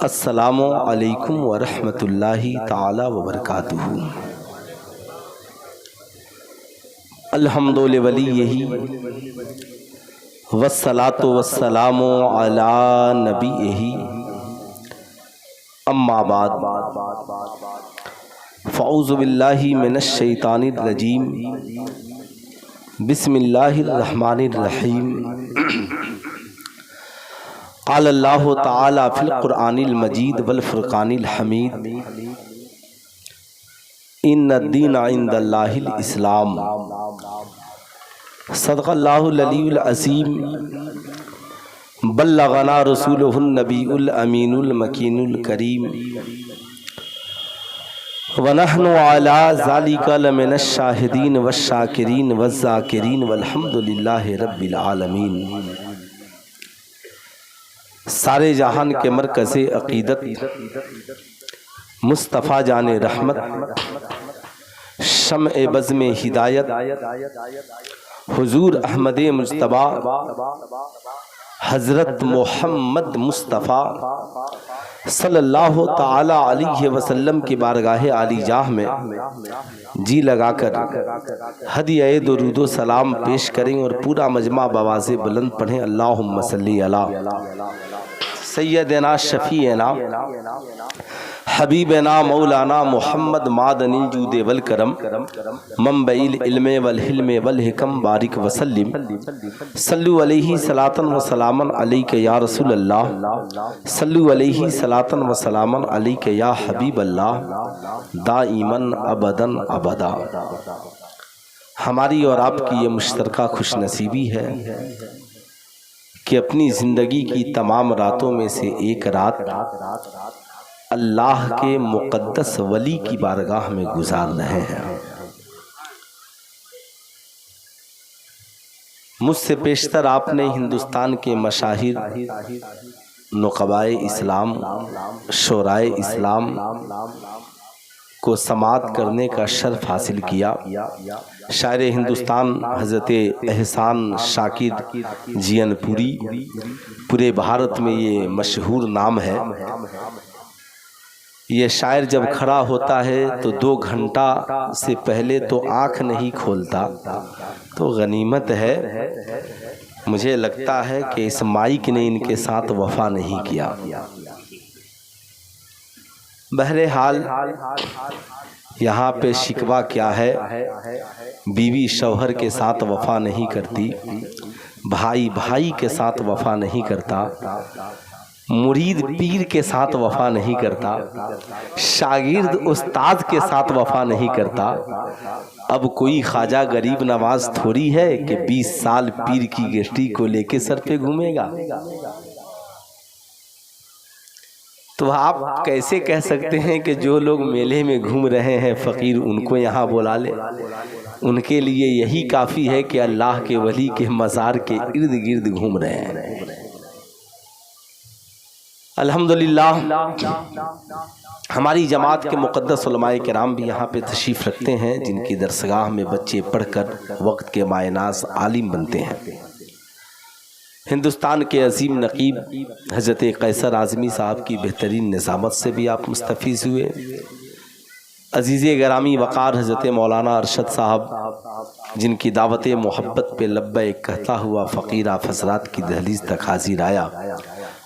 अस्सलामु अलैकुम वरहमतुल्लाहि ताला वबरकातुहू। अल्हम्दुलिल्लाह वलिय्यही वस्सलातु वस्सलामु अला नबिय्यही अम्मा बाद फ़अऊज़ु बिल्लाहि मिनश शैतानिर रजीम बिस्मिल्लाहिर रहमानिर रहीम। क़ाल अल्लाहु तआला फ़िल क़ुरआनिल मजीद वल फ़ुरक़ानिल हमीद इन्नद्दीन इंदल्लाहिल इस्लाम। सदक़ल्लाहुल अलीयुल अज़ीम। बल्लगना रसूलुहुन नबीउल अमीनुल मकीनुल करीम व नहनु अला ज़ालिका लमिनश शाहिदीन वश्शाकिरीन वज़्ज़ाकिरीन वल्हम्दुलिल्लाहि रब्बिल आलमीन। सारे जहान के मरकज़े अक़ीदत मुस्तफ़ा जाने रहमत शम्अ बज़्म हिदायत हुज़ूर अहमद मुज्तबा हज़रत मोहम्मद मुस्तफ़ा सल्लल्लाहु ताला अलैहि वसल्लम की बारगाह आली जाह में जी लगाकर हदिया दुरूद सलाम पेश करें और पूरा मजमा बवाज़े बुलंद पढ़ें। अल्लाहुम्मा सल्ली अला सय्यदना शफ़ीना हबीबना मौलाना मोहम्मद मादनिल जूद वल करम मंबइल इल्म वल हिल्म वल हिकम बारिक वसल्लिम सल्लु अलैहि सलातन व सलामन अलैका या रसूल अल्लाह सल्लु अलैहि सलातन व सलामन अलैका या हबीब अल्लाह दाइमन अबदन अबदा। हमारी और आपकी ये मुश्तरका खुश नसीबी है कि अपनी ज़िंदगी की तमाम रातों में से एक रात अल्लाह के मुक़द्दस वली की बारगाह में गुजार रहे हैं। मुझसे पेशतर आपने हिंदुस्तान के मशाहिर नुक़बाए इस्लाम शोराए इस्लाम को समात करने का शर्फ हासिल किया। शायर हिंदुस्तान हज़रत एहसान शाकिर जियनपुरी, पूरे भारत में ये मशहूर नाम है। ये शायर जब खड़ा होता है तो 2 घंटा से पहले तो आँख नहीं खोलता, तो गनीमत है। मुझे लगता है कि इस माइक ने इनके साथ वफा नहीं किया। बहरहाल यहाँ पे शिकवा क्या है, बीवी शौहर के साथ वफा नहीं करती, भाई भाई के साथ वफा नहीं करता, मुरीद पीर के साथ वफा नहीं करता, शागिर्द उस्ताद के साथ वफा नहीं करता। अब कोई ख्वाजा गरीब नवाज थोड़ी है कि 20 साल पीर की गेस्टी को लेके सर पे घूमेगा। तो आप कैसे कह सकते हैं कि जो लोग मेले में घूम रहे हैं फ़कीर उनको यहाँ बुला ले? उनके लिए यही काफ़ी है कि अल्लाह के वली के मज़ार के इर्द गिर्द घूम रहे हैं। अल्हम्दुलिल्लाह हमारी जमात के मुक़द्दस उलमाए किराम भी यहाँ पे तशरीफ़ रखते हैं, जिनकी दरसगाह में बच्चे पढ़कर वक्त के मायनास आलिम बनते हैं। हिंदुस्तान के अजीम नकीब हज़रत कैसर आज़मी साहब की बेहतरीन निज़ामत से भी आप मुस्तफ़ीज़ हुए। अज़ीज़ गरामी वक़ार हज़रत मौलाना अरशद साहब, जिनकी दावत मोहब्बत पे लब्बैक कहता हुआ फ़कीर आप हज़रात की दहलीज़ तक हाजिर आया।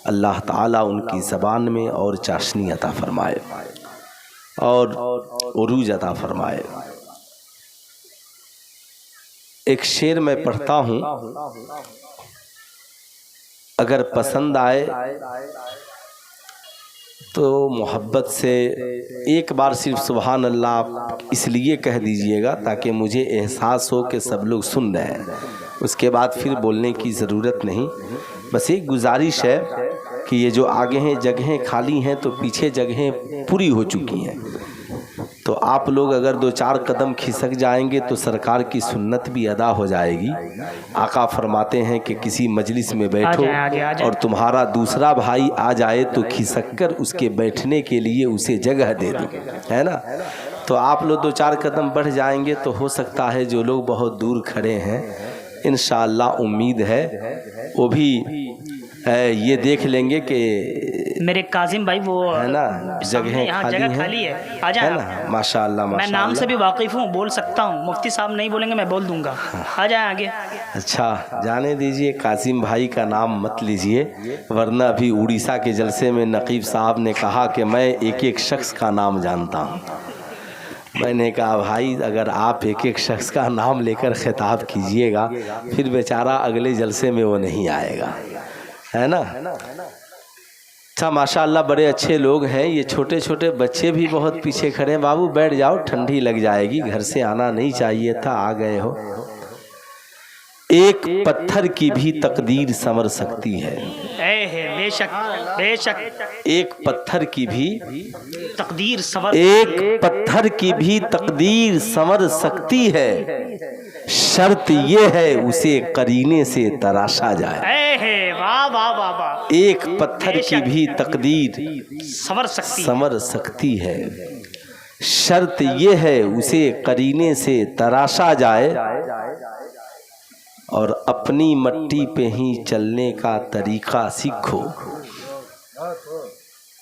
अल्लाह ताला उनकी ज़बान में और चाशनी अता फ़रमाए और उरूज अता फ़रमाए। एक शेर मैं पढ़ता हूँ, अगर पसंद आए तो मोहब्बत से एक बार सिर्फ सुभान अल्लाह इसलिए कह दीजिएगा ताकि मुझे एहसास हो कि सब लोग सुन रहे हैं। उसके बाद फिर बोलने की ज़रूरत नहीं। बस एक गुजारिश है कि ये जो आगे हैं जगहें खाली हैं तो पीछे जगहें पूरी हो चुकी हैं, तो आप लोग अगर 2-4 कदम खिसक जाएंगे तो सरकार की सुन्नत भी अदा हो जाएगी। आका फरमाते हैं कि किसी मजलिस में बैठो और तुम्हारा दूसरा भाई आ जाए तो खिसक कर उसके बैठने के लिए उसे जगह दे दो, है ना। तो आप लोग 2-4 कदम बढ़ जाएंगे तो हो सकता है जो लोग बहुत दूर खड़े हैं इंशाअल्लाह उम्मीद है वो भी ये देख लेंगे कि मेरे काजिम भाई वो है ना, जगह खाली है, आ जाए ना। माशाअल्लाह मैं नाम से भी वाकिफ़ हूँ, बोल सकता हूँ। मुफ्ती साहब नहीं बोलेंगे मैं बोल दूंगा, आ जाए आगे। अच्छा, जाने दीजिए, कासिम भाई का नाम मत लीजिए, वरना अभी उड़ीसा के जलसे में नकीब साहब ने कहा कि मैं एक एक शख्स का नाम जानता हूँ। मैंने कहा भाई अगर आप एक एक शख्स का नाम लेकर खिताब कीजिएगा फिर बेचारा अगले जलसे में वो नहीं आएगा, है ना। अच्छा, माशाअल्लाह बड़े अच्छे लोग हैं। ये छोटे छोटे बच्चे भी बहुत पीछे खड़े हैं। बाबू बैठ जाओ, ठंडी लग जाएगी, घर से आना नहीं चाहिए था, आ गए हो। एक पत्थर की भी तकदीर संवर सकती है। बेशक बेशक। एक पत्थर की भी तकदीर संवर, एक पत्थर की भी तकदीर संवर सकती है, शर्त ये है उसे करीने से तराशा जाए। वाह वाह वाह वाह। एक पत्थर की भी तकदीर संवर सकती है, शर्त ये है उसे करीने से तराशा जाए, और अपनी मट्टी पे ही चलने का तरीका सीखो।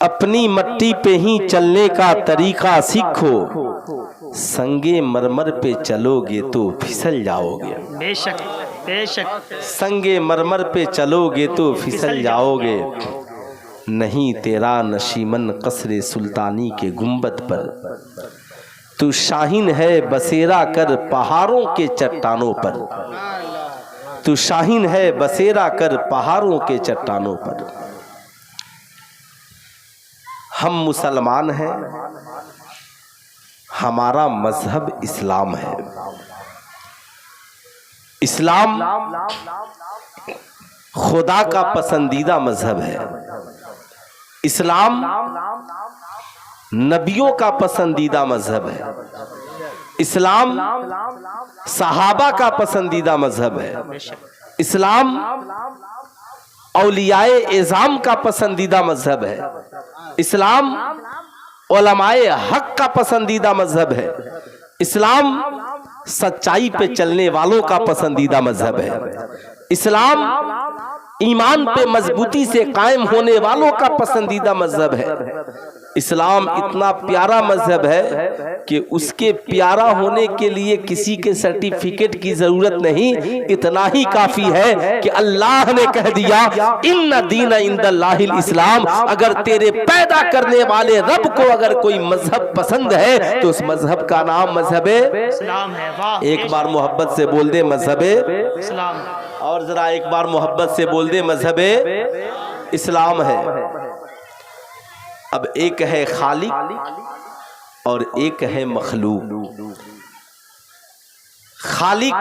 अपनी मट्टी पे ही चलने का तरीका सीखो, संगे मरमर पे चलोगे तो फिसल जाओगे। बेशक बेशक। संगे मरमर पे चलोगे तो फिसल जाओगे, नहीं तेरा नशीमन कसरे सुल्तानी के गुंबद पर, तू शाहीन है बसेरा कर पहाड़ों के चट्टानों पर, तू शाहीन है बसेरा कर पहाड़ों के चट्टानों पर। हम मुसलमान हैं, हमारा मजहब इस्लाम है। इस्लाम खुदा का पसंदीदा मजहब है। इस्लाम नबियों का पसंदीदा मजहब है। इस्लाम सहाबा का पसंदीदा मजहब है। इस्लाम औलियाए एज़ाम का पसंदीदा मजहब है। इस्लाम उलमाए हक का पसंदीदा मजहब है। इस्लाम सच्चाई पे चलने वालों का पसंदीदा मजहब है। इस्लाम ईमान पे मजबूती से कायम होने वालों का पसंदीदा मजहब है। इस्लाम इतना प्यारा मजहब है कि उसके प्यारा होने के लिए किसी के सर्टिफिकेट की जरूरत नहीं, इतना ही काफी है कि अल्लाह ने कह दिया इन्ना दीना इंदल्लाहिल इस्लाम। अगर तेरे पैदा करने वाले रब को अगर कोई मजहब पसंद है तो उस मजहब का नाम मजहब इस्लाम है। वाह, एक बार मोहब्बत से बोल दे मजहब इस्लाम, और जरा एक बार मोहब्बत से बोल दे मजहब इस्लाम है। अब एक है खालिक और एक है मखलूक। खालिक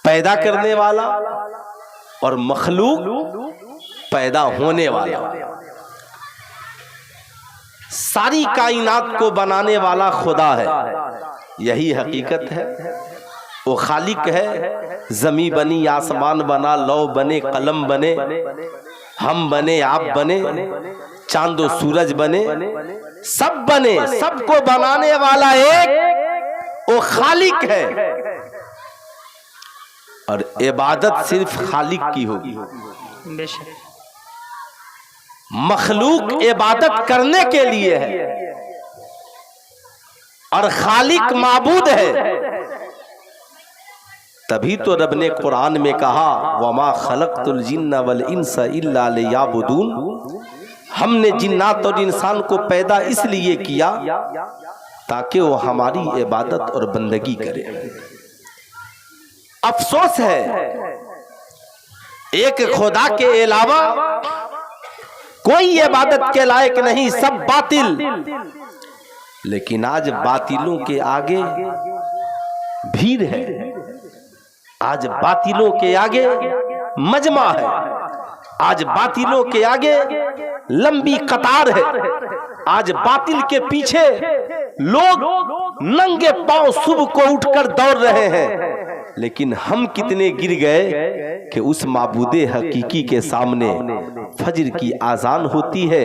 पैदा करने वाला और मखलूक पैदा होने वाला। सारी कायनात को बनाने वाला खुदा है, यही हकीकत है। वो खालिक है, जमी बनी, आसमान बना, लौ बने, कलम बने, हम बने, आप बने, चांदो सूरज बने, सब बने, सबको बनाने वाला एक वो खालिक है। और इबादत सिर्फ खालिक की होगी। मखलूक इबादत करने के लिए है और खालिक माबूद है। तभी तो रब ने कुरान में कहा वमा खलक़तुल जिन्ना वल इंसा इल्ला लियाबुदून। हमने जिन्नात और इंसान को पैदा इसलिए किया ताकि वो हमारी इबादत और बंदगी करे। अफसोस है एक खुदा के अलावा कोई इबादत के लायक नहीं, सब बातिल। लेकिन आज बातिलों के आगे भीड़ है, आज बातिलों के आगे मजमा है, आज बातिलों के आगे लंबी कतार है, आज बातिल के पीछे लोग नंगे पांव सुबह को उठकर दौड़ रहे हैं। लेकिन हम कितने गिर गए कि उस माबूदे हकीकी के सामने फजर की आजान होती है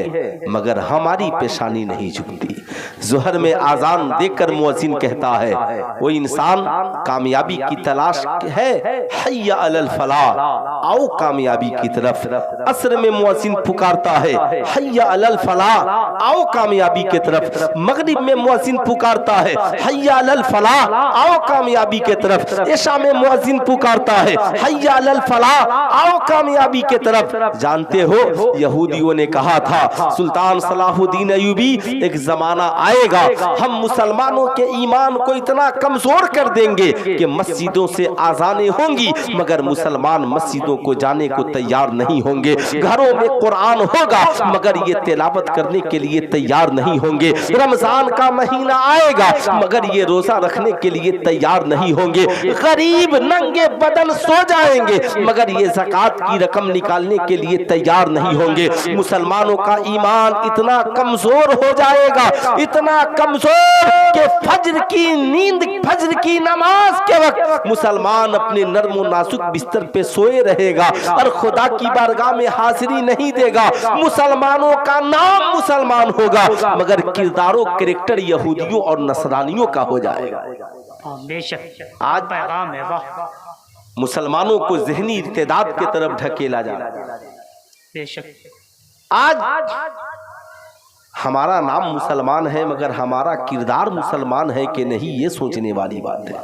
मगर हमारी पेशानी नहीं झुकती। ज़ोहर में आज़ान देकर मुअज्जिन कहता है वो इंसान कामयाबी की तलाश है, हय्या अलल फलाह, आओ कामयाबी की तरफ। असर में मुअज्जिन पुकारता है, हय्या अलल फलाह, आओ कामयाबी की तरफ। मगरिब में मुअज्जिन पुकारता है, हय्या अलल फलाह, आओ कामयाबी की तरफ। इशा में मुअज्जिन पुकारता है, हय्या अलल फलाह, आओ कामयाबी की तरफ। जानते हो यहूदियों ने कहा था, सुल्तान सलाहुद्दीन अय्यूबी, एक जमाना आएगा हम मुसलमानों के ईमान को इतना कमजोर कर देंगे कि मस्जिदों से आजानें होंगी मगर मुसलमान मस्जिदों को जाने को तैयार नहीं होंगे। घरों में कुरान होगा मगर ये तिलावत करने के लिए तैयार नहीं होंगे। रमजान का महीना आएगा मगर ये रोजा रखने के लिए तैयार नहीं होंगे। गरीब नंगे बदन सो जाएंगे मगर ये ज़कात की रकम निकालने के लिए तैयार नहीं होंगे। मुसलमानों का ईमान इतना कमजोर हो जाएगा, इतना कमजोर कि फज्र की नींद, फज्र की नमाज के वक्त मुसलमान अपने नर्म नाजुक बिस्तर पे सोए रहेगा और खुदा की बारगाह में हाजिरी नहीं देगा। मुसलमानों का नाम मुसलमान होगा मगर किरदारों कैरेक्टर यहूदियों और नसरानियों का हो जाएगा। बेशक आज पैगाम है, वाह। मुसलमानों को ज़हनी इर्तिदाद की तरफ ढकेला जा रहा है। बेशक आज हमारा नाम मुसलमान है मगर हमारा किरदार मुसलमान है कि नहीं, ये सोचने वाली बात है।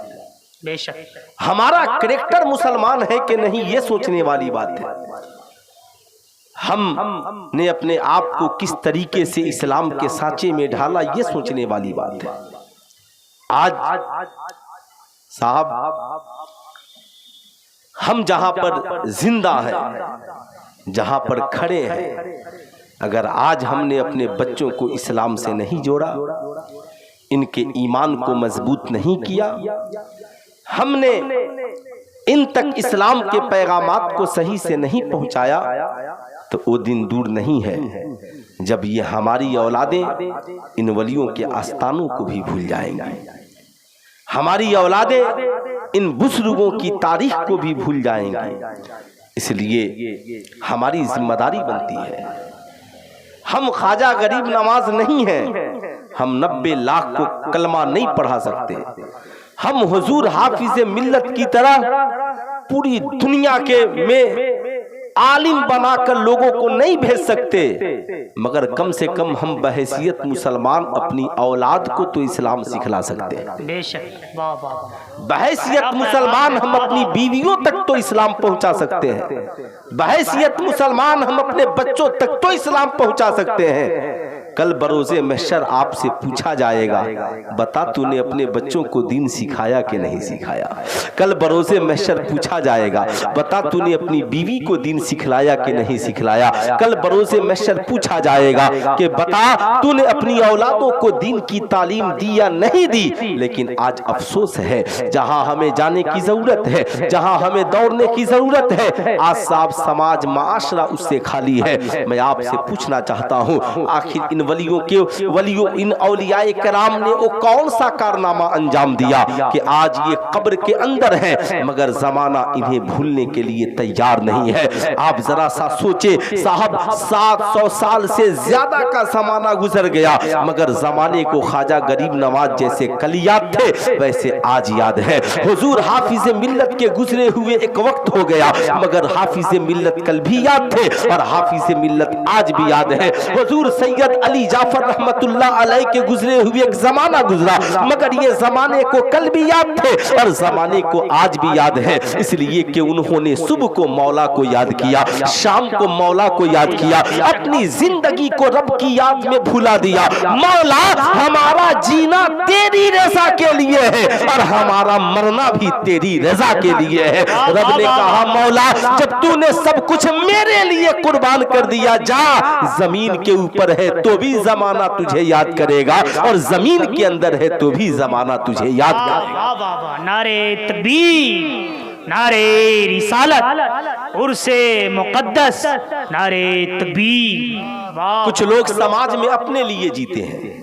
बेशक हमारा कैरेक्टर मुसलमान है कि नहीं, ये सोचने वाली बात है। हम ने अपने आप को किस तरीके से इस्लाम के सांचे में ढाला, ये सोचने वाली बात है। आज साहब हम जहां पर जिंदा हैं, जहां पर खड़े हैं, अगर आज हमने अपने बच्चों को इस्लाम से नहीं जोड़ा, इनके ईमान को मजबूत नहीं किया, हमने इन तक इस्लाम के पैगामात को सही से नहीं पहुंचाया, तो वो दिन दूर नहीं है जब ये हमारी औलादें इन वलियों के आस्थानों को भी भूल जाएंगी। हमारी औलादें इन बुजुर्गों की तारीख को भी भूल जाएंगी। इसलिए हमारी जिम्मेदारी बनती है। हम ख्वाजा गरीब नवाज नहीं हैं, हम 90 लाख को कलमा नहीं पढ़ा सकते। हम हुजूर हाफिज मिल्लत की तरह पूरी दुनिया के में आलिम बनाकर लोगों को नहीं भेज सकते, मगर कम से कम हम बहैसियत मुसलमान अपनी औलाद को तो इस्लाम सिखला सकते हैं। बेशक वाह वाह। बहैसियत मुसलमान हम अपनी बीवियों तक तो इस्लाम पहुंचा सकते हैं। बहैसियत मुसलमान हम अपने बच्चों तक तो इस्लाम पहुंचा सकते हैं। कल बरोज़े महशर आपसे पूछा जाएगा, बता तूने अपने बच्चों को दीन सिखाया कि नहीं सिखाया। कल बरोज़े महशर पूछा जाएगा, बता तूने अपनी बीवी को दीन सिखलाया कि नहीं सिखलाया। कल बरोज़े महशर पूछा जाएगा कि बता तूने अपनी औलादों को दीन की तालीम दी या नहीं दी। लेकिन आज अफसोस है, जहां हमें जाने की जरूरत है, जहां हमें दौड़ने की जरूरत है, आज साहब समाज माशरा उससे खाली है। मैं आपसे पूछना चाहता हूं, आखिर इन वलियों इन औलियाए कराम ने वो कौन सा कारनामा अंजाम दिया कि आज ये कब्र के अंदर हैं मगर जमाना इन्हें भूलने के लिए तैयार नहीं है। आप जरा सा सोचे साहब, 700 साल से ज्यादा का जमाना गुजर गया मगर जमाने को ख्वाजा गरीब नवाज जैसे कल याद थे वैसे आज याद है। हुजूर हाफिज मिल्लत के गुजरे हुए एक वक्त हो गया मगर हाफिज मिल्लत कल भी याद थे और हाफिज मिल्लत आज भी याद है। हुजूर सैयद अली जाफर रहमतुल्लाह अलैह के गुजरे हुए एक जमाना गुजरा मगर ये जमाने को कल भी याद थे और जमाने को आज भी याद है। इसलिए कि उन्होंने सुबह को मौला को याद किया, शाम को मौला को याद किया, अपनी जिंदगी को रब की याद में भुला दिया। मौला हमारा जीना तेरी रज़ा के लिए है और हमारा मरना भी तेरी रज़ा के लिए है। रब ने कहा, मौला जब तूने सब कुछ मेरे लिए कुर्बान कर दिया, जा जमीन के ऊपर है तो भी जमाना तुझे याद करेगा और जमीन के अंदर है तो भी जमाना तुझे याद करेगा। नारे तकबीर, नारे रिसालत, उर्से मुक़द्दस, नारे तकबीर। कुछ लोग समाज में अपने लिए जीते हैं,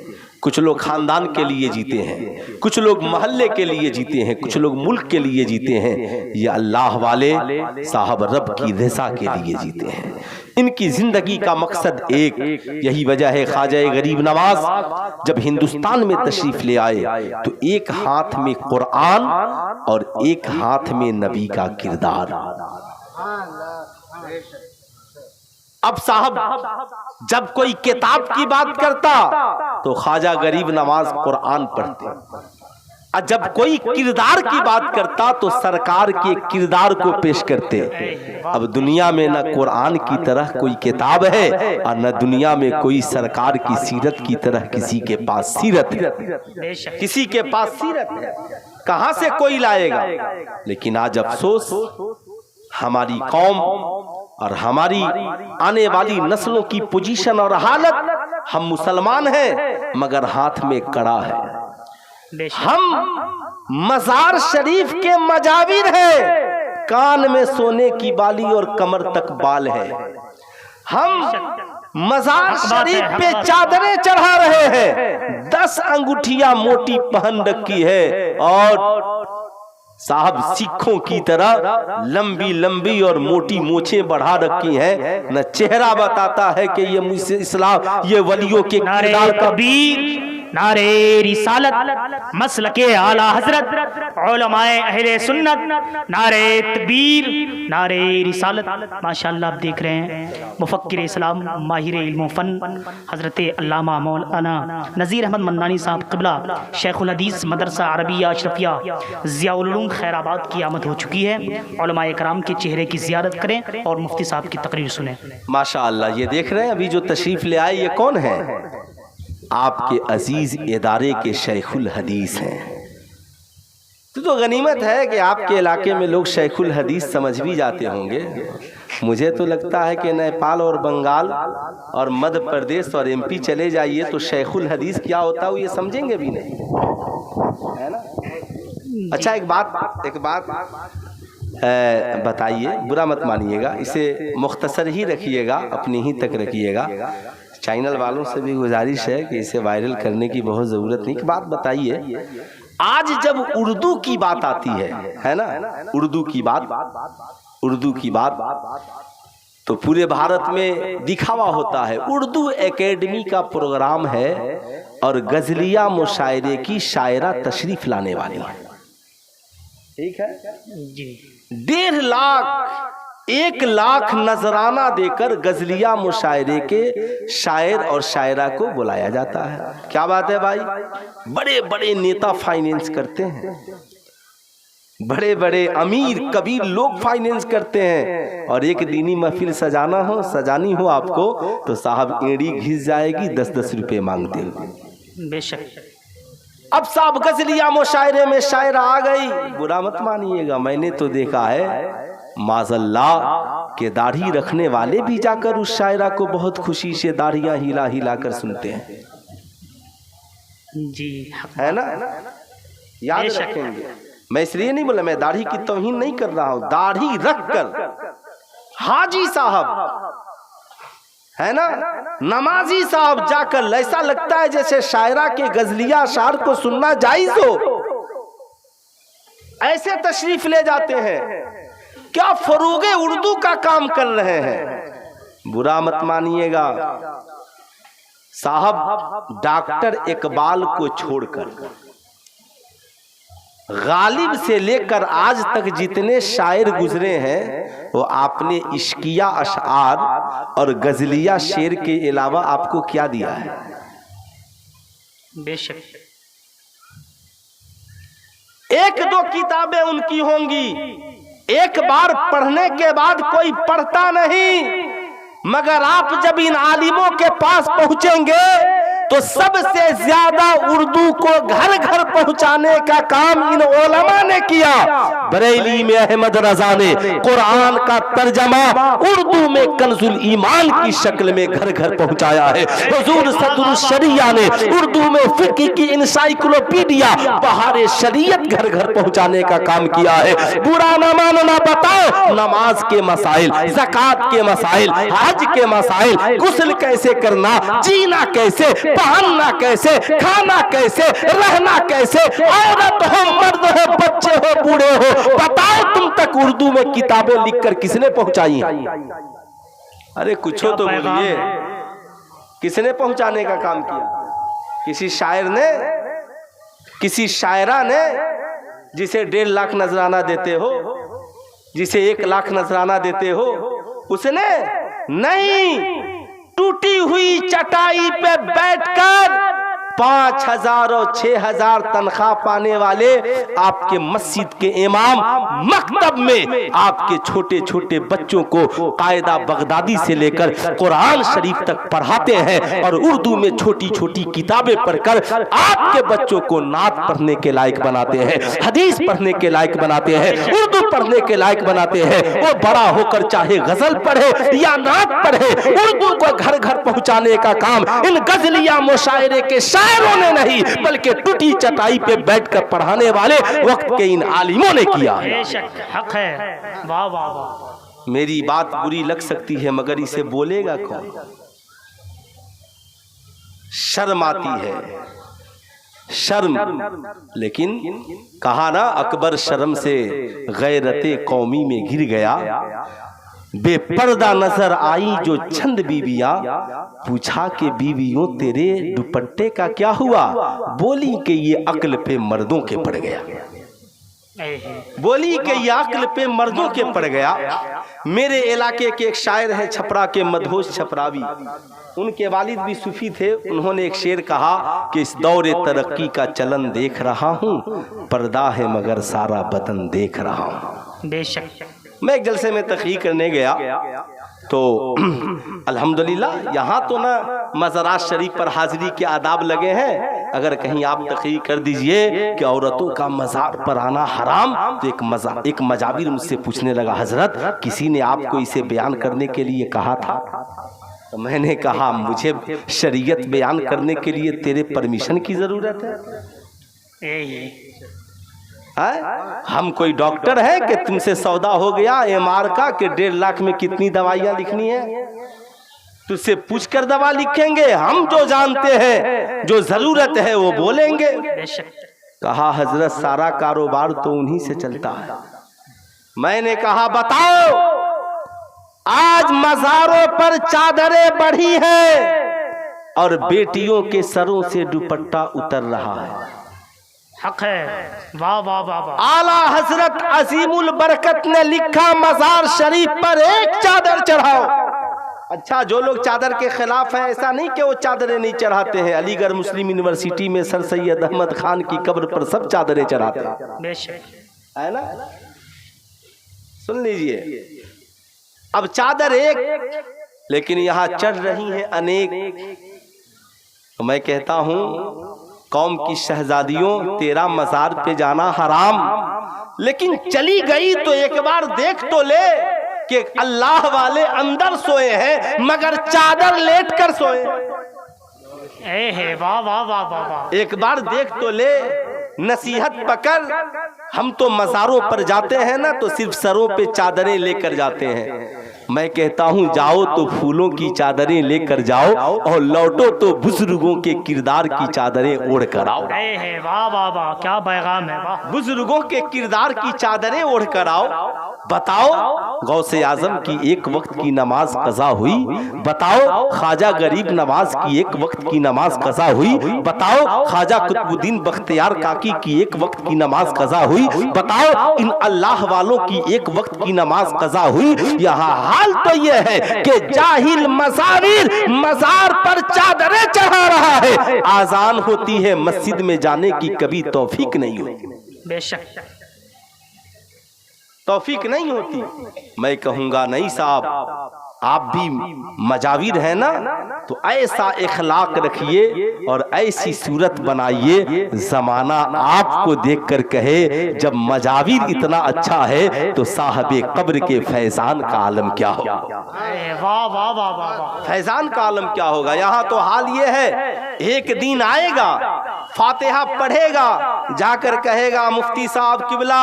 कुछ लोग खानदान के लिए जीते हैं, कुछ लोग मोहल्ले के लिए जीते हैं, कुछ लोग मुल्क के लिए जीते हैं। ये अल्लाह वाले साहब रब की रज़ा के लिए जीते हैं। इनकी जिंदगी का मकसद एक, यही वजह है ख्वाजा गरीब नवाज जब हिंदुस्तान में तशरीफ ले आए तो एक हाथ में कुरान और एक हाथ में नबी का किरदार। अब साहब जब कोई किताब की बात करता तो ख्वाजा गरीब नवाज कुरान पढ़ते, और जब कोई किरदार की बात करता तो सरकार के किरदार को पेश करते। अब दुनिया में न कुरान की तरह कोई किताब है और न दुनिया में कोई सरकार की सीरत की तरह किसी के पास सीरत है। किसी के पास सीरत है, कहां से कोई लाएगा। लेकिन आज अफसोस, हमारी कौम और हमारी आने वाली नस्लों की पोजीशन और हालत, हम मुसलमान हैं मगर हाथ में कड़ा है। हम मजार शरीफ के मजाविर हैं, कान में सोने की बाली और कमर तक बाल है। हम मजार शरीफ पे चादरें चढ़ा रहे हैं, 10 अंगूठियां मोटी पहन रखी है और साहब सिखों की तरह लंबी लंबी और मोटी मूछें बढ़ा रखी हैं। न चेहरा बताता है कि ये मुझसे इस्लाम, ये वलियों के किरदार का नारे रिसालत, मसलके आला हजरत, उलमाए अहले सुन्नत, नारे तकबीर, नारे रिसालत। माशाअल्लाह आप देख रहे हैं मुफक्किर इस्लाम, माहिर इल्म फन हजरत अल्लामा मौलाना नज़ीर अहमद मन्नानी साहब क़िबला शेखुल हदीस मदरसा अरबिया अशरफिया ज़ियाउल उलूम खैराबाद की आमद हो चुकी है। उलमाए कराम के चेहरे की ज़ियारत करें और मुफ्ती साहब की तकरीर सुने। माशाअल्लाह ये देख रहे हैं अभी जो तशरीफ ले आए, ये कौन है? आपके अजीज इदारे के शेखुल हदीस हैं। तो गनीमत है कि आपके इलाके में लोग शेखुल हदीस समझ भी जाते होंगे। मुझे तो लगता है कि नेपाल और बंगाल और मध्य प्रदेश और एमपी चले जाइए तो शेखुल हदीस क्या होता है वो ये समझेंगे भी नहीं, है ना। अच्छा एक बात बताइए, बुरा मत मानिएगा, इसे मुख्तसर ही रखिएगा, अपनी ही तक रखिएगा। चैनल वालों से भी गुजारिश है कि इसे वायरल करने की बहुत ज़रूरत नहीं। एक बात बताइए, आज जब उर्दू की बात आती है ना, उर्दू की बात तो पूरे भारत में दिखावा होता है। उर्दू एकेडमी का प्रोग्राम है और गजलिया मुशायरे की शायरा तशरीफ लाने वाली है, ठीक है जी। 1.5 लाख 1 लाख नजराना देकर गजलिया मुशायरे के शायर और शायरा को बुलाया जाता है। क्या बात है भाई, बड़े बड़े नेता फाइनेंस करते हैं, बड़े बड़े अमीर कबीर लोग फाइनेंस करते हैं। और एक दीनी महफिल सजानी हो आपको तो साहब एड़ी घिस जाएगी, 10-10 रुपए मांगते हैं। बेशक अब साहब गजलिया मुशायरे में शायरा आ गई, बुरा मत मानिएगा, मैंने तो देखा है माज़ल्लाह के दाढ़ी रखने वाले भी जाकर उस शायरा को बहुत खुशी से दाढ़ियां हिला हिला कर सुनते हैं जी, है ना। याद रखेंगे, मैं इसलिए नहीं बोला, मैं दाढ़ी की तौहीन नहीं कर रहा हूं। दाढ़ी रखकर हाजी साहब, है ना, नमाजी साहब जाकर ऐसा लगता है जैसे शायरा के गजलिया अशार को सुनना जायज हो, ऐसे तशरीफ ले जाते हैं। क्या फरूगे उर्दू का काम कर रहे हैं, बुरा मत मानिएगा साहब। डॉक्टर इकबाल को छोड़कर गालिब से लेकर आज तक जितने शायर गुजरे हैं वो आपने इश्किया अशआर और गजलिया शेर के अलावा आपको क्या दिया है? बेशक 1-2 किताबें उनकी होंगी, एक बार पढ़ने के बाद कोई पढ़ता नहीं, मगर आप जब इन आलिमों के पास पहुंचेंगे तो सबसे ज्यादा उर्दू को घर घर पहुंचाने का काम इन उलमा ने किया। बरेली में अहमद रजा ने कुरान का तर्जमा उर्दू में कंजुल ईमान की शक्ल में घर घर पहुंचाया है। हुजूर सदरुल शरिया ने उर्दू में फिक्र की इंसाइक्लोपीडिया बहारे शरीयत घर घर पहुंचाने का काम किया है। बुरा न मानना, बताओ नमाज के मसाइल, ज़कात के मसाइल, हज के मसाइल, गुस्ल कैसे करना, जीना कैसे, पहनना कैसे, खाना कैसे, रहना कैसे, औरत हो मर्द हो बच्चे हो बूढ़े हो, बताओ तुम तक उर्दू में किताबें लिखकर किसने पहुंचाई हैं? अरे कुछ तो बोलिए, किसने पहुंचाने का काम किया? किसी शायर ने, किसी शायरा ने, जिसे 1.5 लाख नजराना देते हो, जिसे 1 लाख नजराना देते हो, उसने नहीं, टूटी हुई चटाई पे बैठकर 5,000 और 6,000 तनख्वाह पाने वाले आपके मस्जिद के इमाम मकतब में आपके छोटे छोटे बच्चों को कायदा बगदादी से लेकर कुरान शरीफ तक पढ़ाते हैं और उर्दू में छोटी छोटी किताबें पढ़कर आपके बच्चों को नात पढ़ने के लायक बनाते हैं, हदीस पढ़ने के लायक बनाते हैं, उर्दू पढ़ने के लायक बनाते हैं। वो बड़ा होकर चाहे गजल पढ़े या नात पढ़े, उर्दू को घर घर पहुंचाने का काम इन गजलिया मुशायरे के शायरों ने नहीं, बल्कि टूटी चटाई पे बैठकर पढ़ाने वाले वक्त के इन आलिमों ने किया। हक है। वाह वाह वाह। मेरी बात बुरी लग सकती है मगर इसे बोलेगा कौन? शर्म आती है, शर्म। लेकिन कहा ना, अकबर शर्म से गैरते कौमी में गिर गया। बेपर्दा नजर आई जो चंद बीवियां, पूछा कि बीवियों तेरे दुपट्टे का क्या हुआ? बोली कि ये अक्ल पे मर्दों के पड़ गया। बोली कि ये अक्ल पे मर्दों के पड़ गया। मेरे इलाके के एक शायर हैं छपरा के, मधोश छपरावी, उनके वालिद भी सूफी थे। उन्होंने एक शेर कहा कि इस दौरे तरक्की का चलन देख रहा हूँ, पर्दा है मगर सारा बदन देख रहा हूँ। बेशक। मैं एक जलसे में तकरीर करने गया तो अल्हम्दुलिल्लाह यहाँ तो ना मज़ारात शरीफ पर हाजिरी के आदाब लगे हैं। अगर कहीं आप तकरीर कर दीजिए कि औरतों का मज़ार पर आना हराम, तो एक मजाबिर मुझसे पूछने लगा, हजरत किसी ने आपको इसे बयान करने के लिए कहा था? तो मैंने कहा, मुझे शरीयत बयान करने के लिए तेरे परमिशन की ज़रूरत है? हम कोई डॉक्टर है कि तुमसे सौदा हो गया एमआर का कि 1.5 लाख में कितनी दवाइयां लिखनी है? तुझसे पूछकर दवा लिखेंगे। हम जो जानते हैं, जो जरूरत है वो बोलेंगे। कहा, हजरत सारा कारोबार तो उन्हीं से चलता है। मैंने कहा, बताओ, आज मज़ारों पर चादरें बढ़ी हैं और बेटियों के सरों से दुपट्टा उतर रहा है। हक है। वाह वाह वाह वाह। आला हजरत अजीमुल बरकत ने लिखा, मज़ार शरीफ पर एक चादर चढ़ाओ। अच्छा, जो लोग चादर के खिलाफ हैं, ऐसा नहीं कि वो चादरें नहीं चढ़ाते हैं। अलीगढ़ मुस्लिम यूनिवर्सिटी में सर सैयद अहमद खान की कब्र पर सब चादरें चढ़ाते हैं, है ना? सुन लीजिए, अब चादर एक, लेकिन यहाँ चढ़ रही हैं अनेक। तो मैं कहता हूँ, कौम की शहजादियों, तेरा मज़ार पे जाना हराम, लेकिन चली गई तो एक बार देख तो ले कि अल्लाह वाले अंदर सोए हैं मगर चादर लेट कर सोए। वाह वाह वाह वाह वाह। एक बार देख तो ले, नसीहत पकड़। हम तो मज़ारों पर जाते हैं ना, तो सिर्फ सरों पे चादरें लेकर जाते हैं। मैं कहता हूँ, जाओ तो फूलों की चादरें लेकर जाओ और लौटो तो बुजुर्गों के किरदार की चादरें ओढ़ कर आओ। वाह वाह वाह, क्या पैगाम है। वाह। बुजुर्गों के किरदार की चादरें ओढ़ कर आओ। बताओ, गौसे आजम की एक वक्त की नमाज कज़ा हुई? बताओ, ख्वाजा गरीब नवाज की एक वक्त की नमाज कज़ा हुई? बताओ, ख्वाजा कुतुबुद्दीन बख्तियार काकी की एक वक्त की नमाज कज़ा हुई? बताओ, इन अल्लाह वालों की एक वक्त की नमाज कज़ा हुई? यहाँ हाल तो यह है कि जाहिल मज़ाविर मज़ार पर चादरें चढ़ा रहा है। आजान होती है, मस्जिद में जाने की कभी तौफीक नहीं होती। बेशक तौफीक नहीं होती। मैं कहूंगा, नहीं साहब, आप भी मजाविर है ना, तो ऐसा इखलाक रखिए और ऐसी सूरत बनाइए, जमाना आपको देखकर कहे जब मजाविर इतना अच्छा है तो साहबे कब्र के फैजान का आलम क्या होगा। वाह वाह वाह वाह। फैजान का आलम क्या होगा। यहाँ तो हाल ये है, एक दिन आएगा, फातिहा पढ़ेगा, जाकर कहेगा, मुफ्ती साहब किबला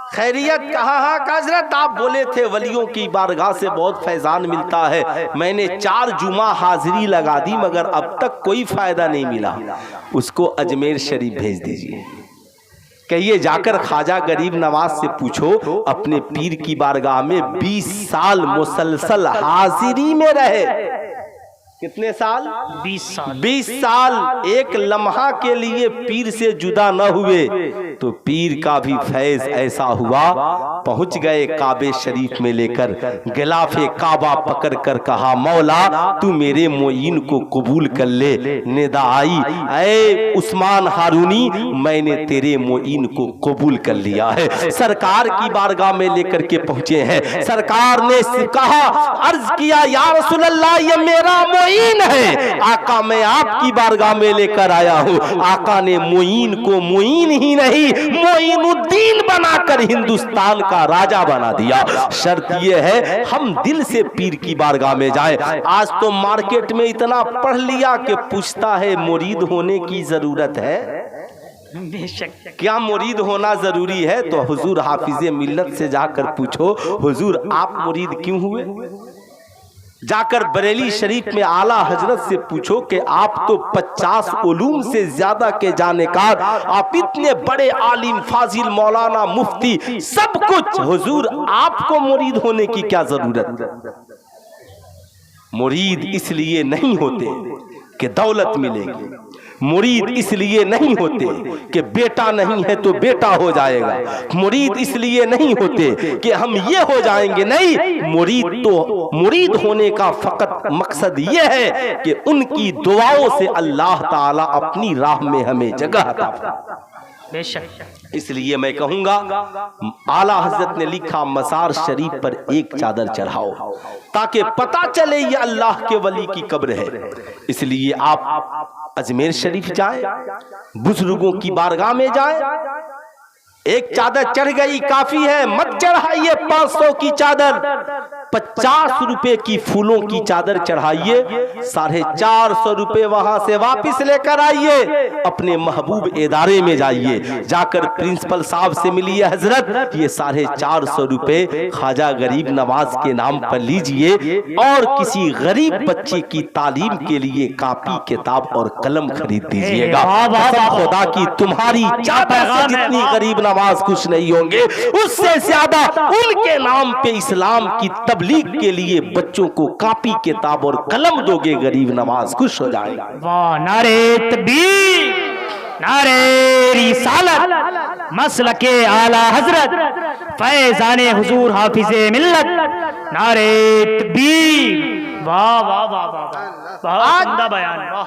खैरियत? कहा, हाँ हजरत, आप बोले थे वलियों की बारगाह से बहुत फैजान मिलता है। मैंने 4 जुमा हाजिरी लगा दी मगर अब तक कोई फायदा नहीं मिला। उसको अजमेर शरीफ भेज दीजिए। कहिए जाकर ख्वाजा गरीब नवाज से पूछो, अपने पीर की बारगाह में 20 साल मुसलसल हाजिरी में रहे। कितने साल? 20 साल। 20 साल एक लम्हा के लिए पीर से जुदा न हुए तो पीर का भी फैज ऐसा हुआ, पहुंच गए काबे शरीफ में लेकर गिलाफे काबा पकड़ कर कहा, मौला तू मेरे मोइन को कबूल कर ले। निदा आई, ऐ उस्मान हारूनी, मैंने तेरे मोइन को कबूल कर लिया है। सरकार की बारगाह में लेकर के पहुंचे हैं। सरकार ने कहा, अर्ज किया, या रसूल अल्लाह ये मेरा मोइन है। आका मैं आपकी बारगाह में लेकर आया हूँ। आका ने मोइन को मोइन ही नहीं मोइनुद्दीन बनाकर हिंदुस्तान का राजा बना दिया। शर्त यह है हम दिल से पीर की बारगाह में जाएं। आज तो मार्केट में इतना पढ़ लिया कि पूछता है मुरीद होने की जरूरत है? क्या मुरीद होना जरूरी है? तो हुजूर हाफिजे मिल्लत से जाकर पूछो, हुजूर आप मुरीद क्यों हुए? जाकर बरेली शरीफ में आला हजरत से पूछो कि आप तो 50 उलूम से ज्यादा के जानेकार, आप इतने बड़े आलिम फाजिल मौलाना मुफ्ती सब कुछ, हुजूर आपको मुरीद होने की क्या जरूरत? मुरीद इसलिए नहीं होते कि दौलत मिलेगी, मुरीद इसलिए नहीं होते कि बेटा नहीं है तो बेटा हो जाएगा, मुरीद इसलिए नहीं होते कि हम ये हो जाएंगे, नहीं, मुरीद होने का फकत मकसद ये है कि उनकी दुआओं से अल्लाह ताला अपनी राह में हमें जगह अता फरमाए। बेशक। इसलिए मैं कहूंगा, आला हजरत ने लिखा, मजार शरीफ पर एक चादर चढ़ाओ ताकि पता चले ये अल्लाह के वली की कब्र है। इसलिए आप अजमेर शरीफ जाएं, बुजुर्गों की बारगाह में जाएं। एक चादर चढ़ गई काफी है, मत चढ़ाइए 500 की चादर, 50 रुपए की फूलों की चादर चढ़ाइए, 450 रुपए वहां से वापिस लेकर आइए, अपने महबूब इदारे में जाइए, जाकर प्रिंसिपल साहब से मिलिए, हजरत ये 450 रुपए ख्वाजा गरीब नवाज के नाम पर लीजिए और किसी गरीब बच्चे की तालीम के लिए कापी किताब और कलम खरीद दीजिएगा। खुदा की तुम्हारी चादर से जितनी गरीब नवाज खुश नहीं होंगे, उससे ज्यादा उनके नाम पे इस्लाम की तबलीग के लिए बच्चों को कापी किताब और कलम दोगे, गरीब नवाज खुश हो जाएगा। वाह, नारे तकबीर, नारे रिसालत, मसलके आला हजरत फैजाने हुजूर हाफिजे मिल्लत, नारे तकबीर। वाह वाह वाह वाह, बहुत उम्दा बयान। वाह,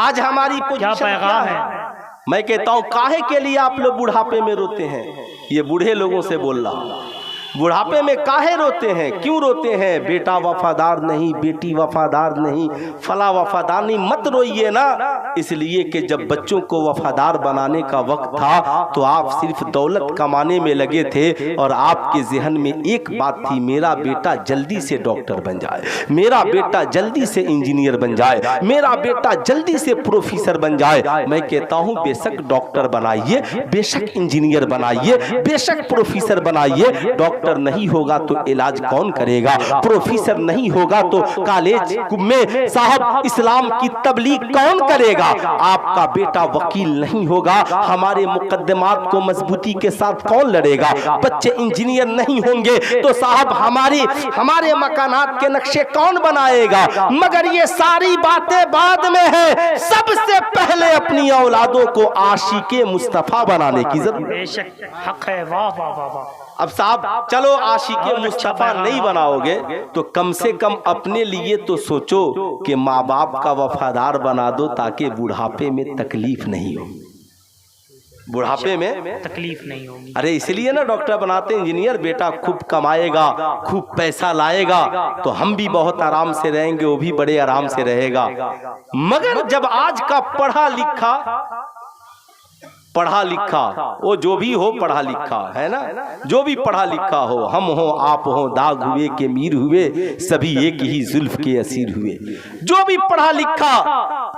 आज हमारी क्या पैगाम है। मैं कहता हूं, काहे के लिए आप लोग बुढ़ापे में रोते हैं? ये बूढ़े लोगों से बोल रहा हूं, बुढ़ापे में काहे रोते हैं? क्यों रोते हैं? बेटा वफादार नहीं, बेटी वफादार नहीं, फला वफादार नहीं, मत रोइए ना। इसलिए कि जब बच्चों को वफादार बनाने का वक्त था तो आप सिर्फ दौलत कमाने में लगे थे और आपके जहन में एक बात थी, मेरा बेटा जल्दी से डॉक्टर बन जाए, मेरा बेटा जल्दी से इंजीनियर बन जाए, मेरा बेटा जल्दी से प्रोफेसर बन जाए। मैं कहता हूं, बेशक डॉक्टर बनाइए, बेशक इंजीनियर बनाइए, बेशक प्रोफेसर बनाइए, डॉक्टर नहीं होगा तो इलाज कौन करेगा? प्रोफेसर नहीं होगा तो कॉलेज में साहब इस्लाम की तबलीग कौन करेगा? आपका बेटा वकील नहीं होगा, हमारे मुकद्दमात को मजबूती के साथ कौन लड़ेगा? बच्चे इंजीनियर नहीं होंगे तो साहब हमारे मकानात के नक्शे कौन बनाएगा? मगर ये सारी बातें बाद में है, सबसे पहले अपनी औलादों को आशिके मुस्तफा बनाने की जरूरत। बेशक हक है। वाह वाह वाह वाह। अब साहब चलो आशिके मुस्तफा नहीं बनाओगे तो कम से कम अपने लिए तो सोचो कि माँ बाप का वफादार बना दो ताकि बुढ़ापे में तकलीफ नहीं हो। बुढ़ापे में तकलीफ नहीं होगी। अरे इसलिए ना डॉक्टर बनाते, इंजीनियर, बेटा खूब कमाएगा, खूब पैसा लाएगा तो हम भी बहुत आराम से रहेंगे, वो भी बड़े आराम से रहेगा। मगर जब आज का पढ़ा लिखा वो जो भी हो पढ़ा लिखा है ना, जो भी पढ़ा लिखा हो, हम हो आप हो, दाग हुए के मीर हुए, सभी एक ही जुल्फ के असीर हुए। जो भी पढ़ा लिखा,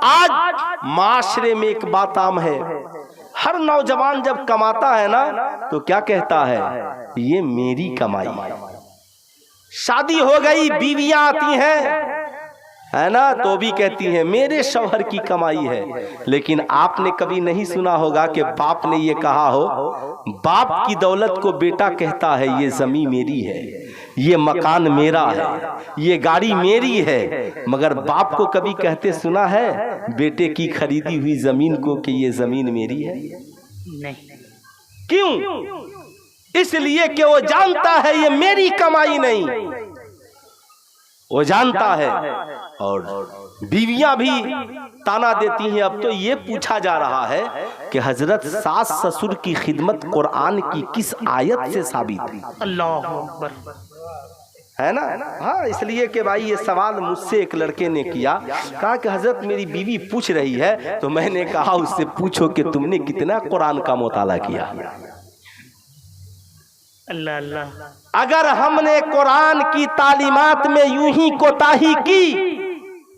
आज माशरे में एक बात आम है, हर नौजवान जब कमाता है ना तो क्या कहता है, ये मेरी कमाई। शादी हो गई, बीवियां आती हैं, है ना, तो भी कहती हैं मेरे शौहर की कमाई है। लेकिन आपने कभी नहीं सुना होगा कि बाप ने ये कहा हो, बाप की दौलत को बेटा कहता है ये जमीन मेरी है, ये मकान मेरा है, ये गाड़ी मेरी है, मगर बाप को कभी कहते सुना है बेटे की खरीदी हुई जमीन को कि ये जमीन मेरी है? नहीं। क्यों? इसलिए कि वो जानता है ये मेरी कमाई नहीं, वो जानता है। और बीवियां भी ताना देती हैं। अब तो ये पूछा जा रहा है कि हजरत सास ससुर की खिदमत कुरान की किस आयत से साबित है? अल्लाह अकबर, है ना? हाँ, इसलिए कि भाई ये सवाल मुझसे एक लड़के ने किया, कहा कि हजरत मेरी बीवी पूछ रही है, तो मैंने कहा उससे पूछो कि तुमने कितना कुरान का मुताला किया। अल्लाह अल्लाह। अगर हमने कुरान की तालीमात में यूं ही कोताही की,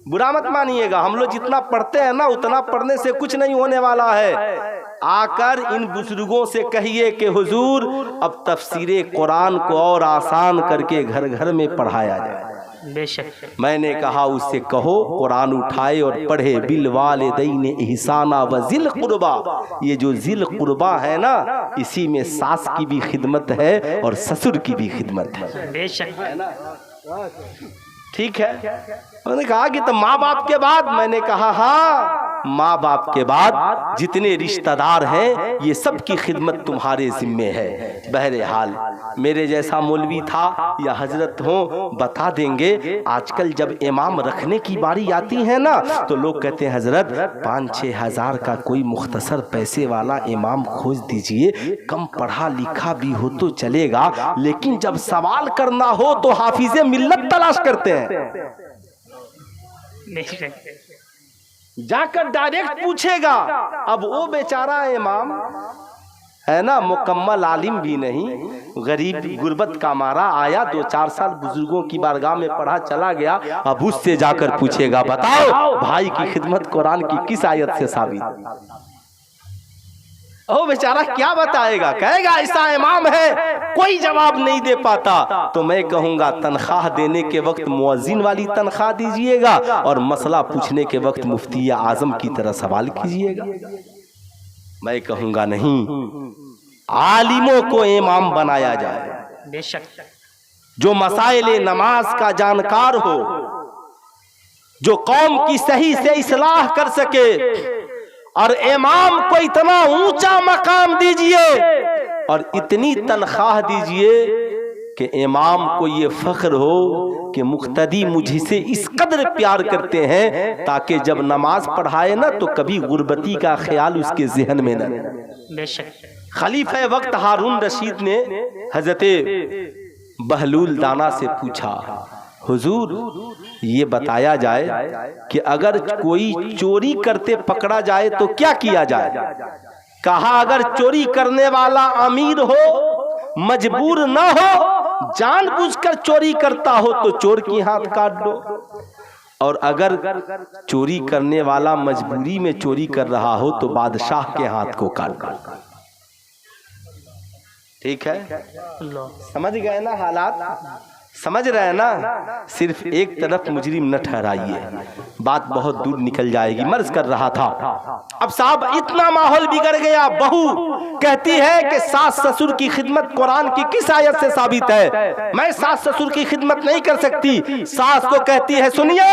बुरा मत मानिएगा, हम लोग जितना पढ़ते हैं ना उतना पढ़ने से कुछ नहीं होने वाला है। आकर इन बुजुर्गों से कहिए कि हुजूर अब तफसीरे कुरान को और आसान करके घर घर में पढ़ाया जाए। बेशक। मैंने कहा उससे कहो कुरान उठाए और पढ़े, बिल वालिदैन इहसाना व जिल कुर्बा। ये जो जिल कुर्बा है ना, इसी में सास की भी खिदमत है और ससुर की भी खिदमत है। बेशक। ठीक है। उन्होंने कहा कि तो माँ बाप के बाद, मैंने कहा हाँ, माँ बाप के बाद जितने रिश्तेदार हैं ये सब की खिदमत तुम्हारे जिम्मे है। बहरहाल मेरे जैसा मौलवी था या हजरत हो बता देंगे, आजकल जब इमाम रखने की बारी आती है ना तो लोग कहते हैं हजरत 5-6 हज़ार का कोई मुख्तसर पैसे वाला इमाम खोज दीजिए, कम पढ़ा लिखा भी हो तो चलेगा, लेकिन जब सवाल करना हो तो हाफिज़े मिल्लत तलाश करते हैं। जाकर डायरेक्ट पूछेगा। अब वो बेचारा इमाम है ना, मुकम्मल आलिम भी नहीं, गरीब गुर्बत का मारा आया, 2-4 साल बुजुर्गों की बारगाह में पढ़ा चला गया। अब उससे जाकर पूछेगा बताओ भाई की खिदमत कुरान की किस आयत से साबित? ओ बेचारा क्या बताएगा? कहेगा ऐसा इमाम है, कोई जवाब नहीं दे पाता। तो मैं कहूंगा तनख्वाह देने के वक्त मुअज्जिन वाली तनख्वाह दीजिएगा और मसला पूछने के वक्त मुफ्ती आजम की तरह सवाल कीजिएगा। मैं कहूंगा नहीं, आलिमों को इमाम बनाया जाए। बेशक। जो मसाइले नमाज का जानकार हो, जो कौम की सही से इस्लाह कर सके, और इमाम को इतना ऊंचा मकाम दीजिए और इतनी तनख्वाह दीजिए कि इमाम को ये फख्र हो कि मुक्तदी मुझसे इस कदर प्यार करते हैं ताकि जब नमाज पढ़ाए ना तो कभी गुर्बती का ख्याल उसके जहन में न। बेशक। खलीफा वक्त हारून रशीद ने हजरत बहलूल दाना से पूछा, हुजूर ये बताया जाए कि अगर कोई चोरी करते पकड़ा जाए तो क्या किया जाए? कहा अगर चोरी करने वाला अमीर हो, मजबूर ना हो, जानबूझकर चोरी करता हो तो चोर की हाथ काट दो, और अगर चोरी करने वाला मजबूरी में चोरी कर रहा हो तो बादशाह के हाथ को काट दो। ठीक है, समझ गए ना हालात? समझ रहे हैं ना? सिर्फ एक तरफ मुजरिम न ठहराइए, बात बहुत दूर निकल जाएगी। मर्ज कर रहा था, अब साहब इतना माहौल बिगड़ गया। बहू कहती है कि सास ससुर की खिदमत कुरान की किस आयत से साबित है? मैं सास ससुर की खिदमत नहीं कर सकती। सास को कहती है सुनिए,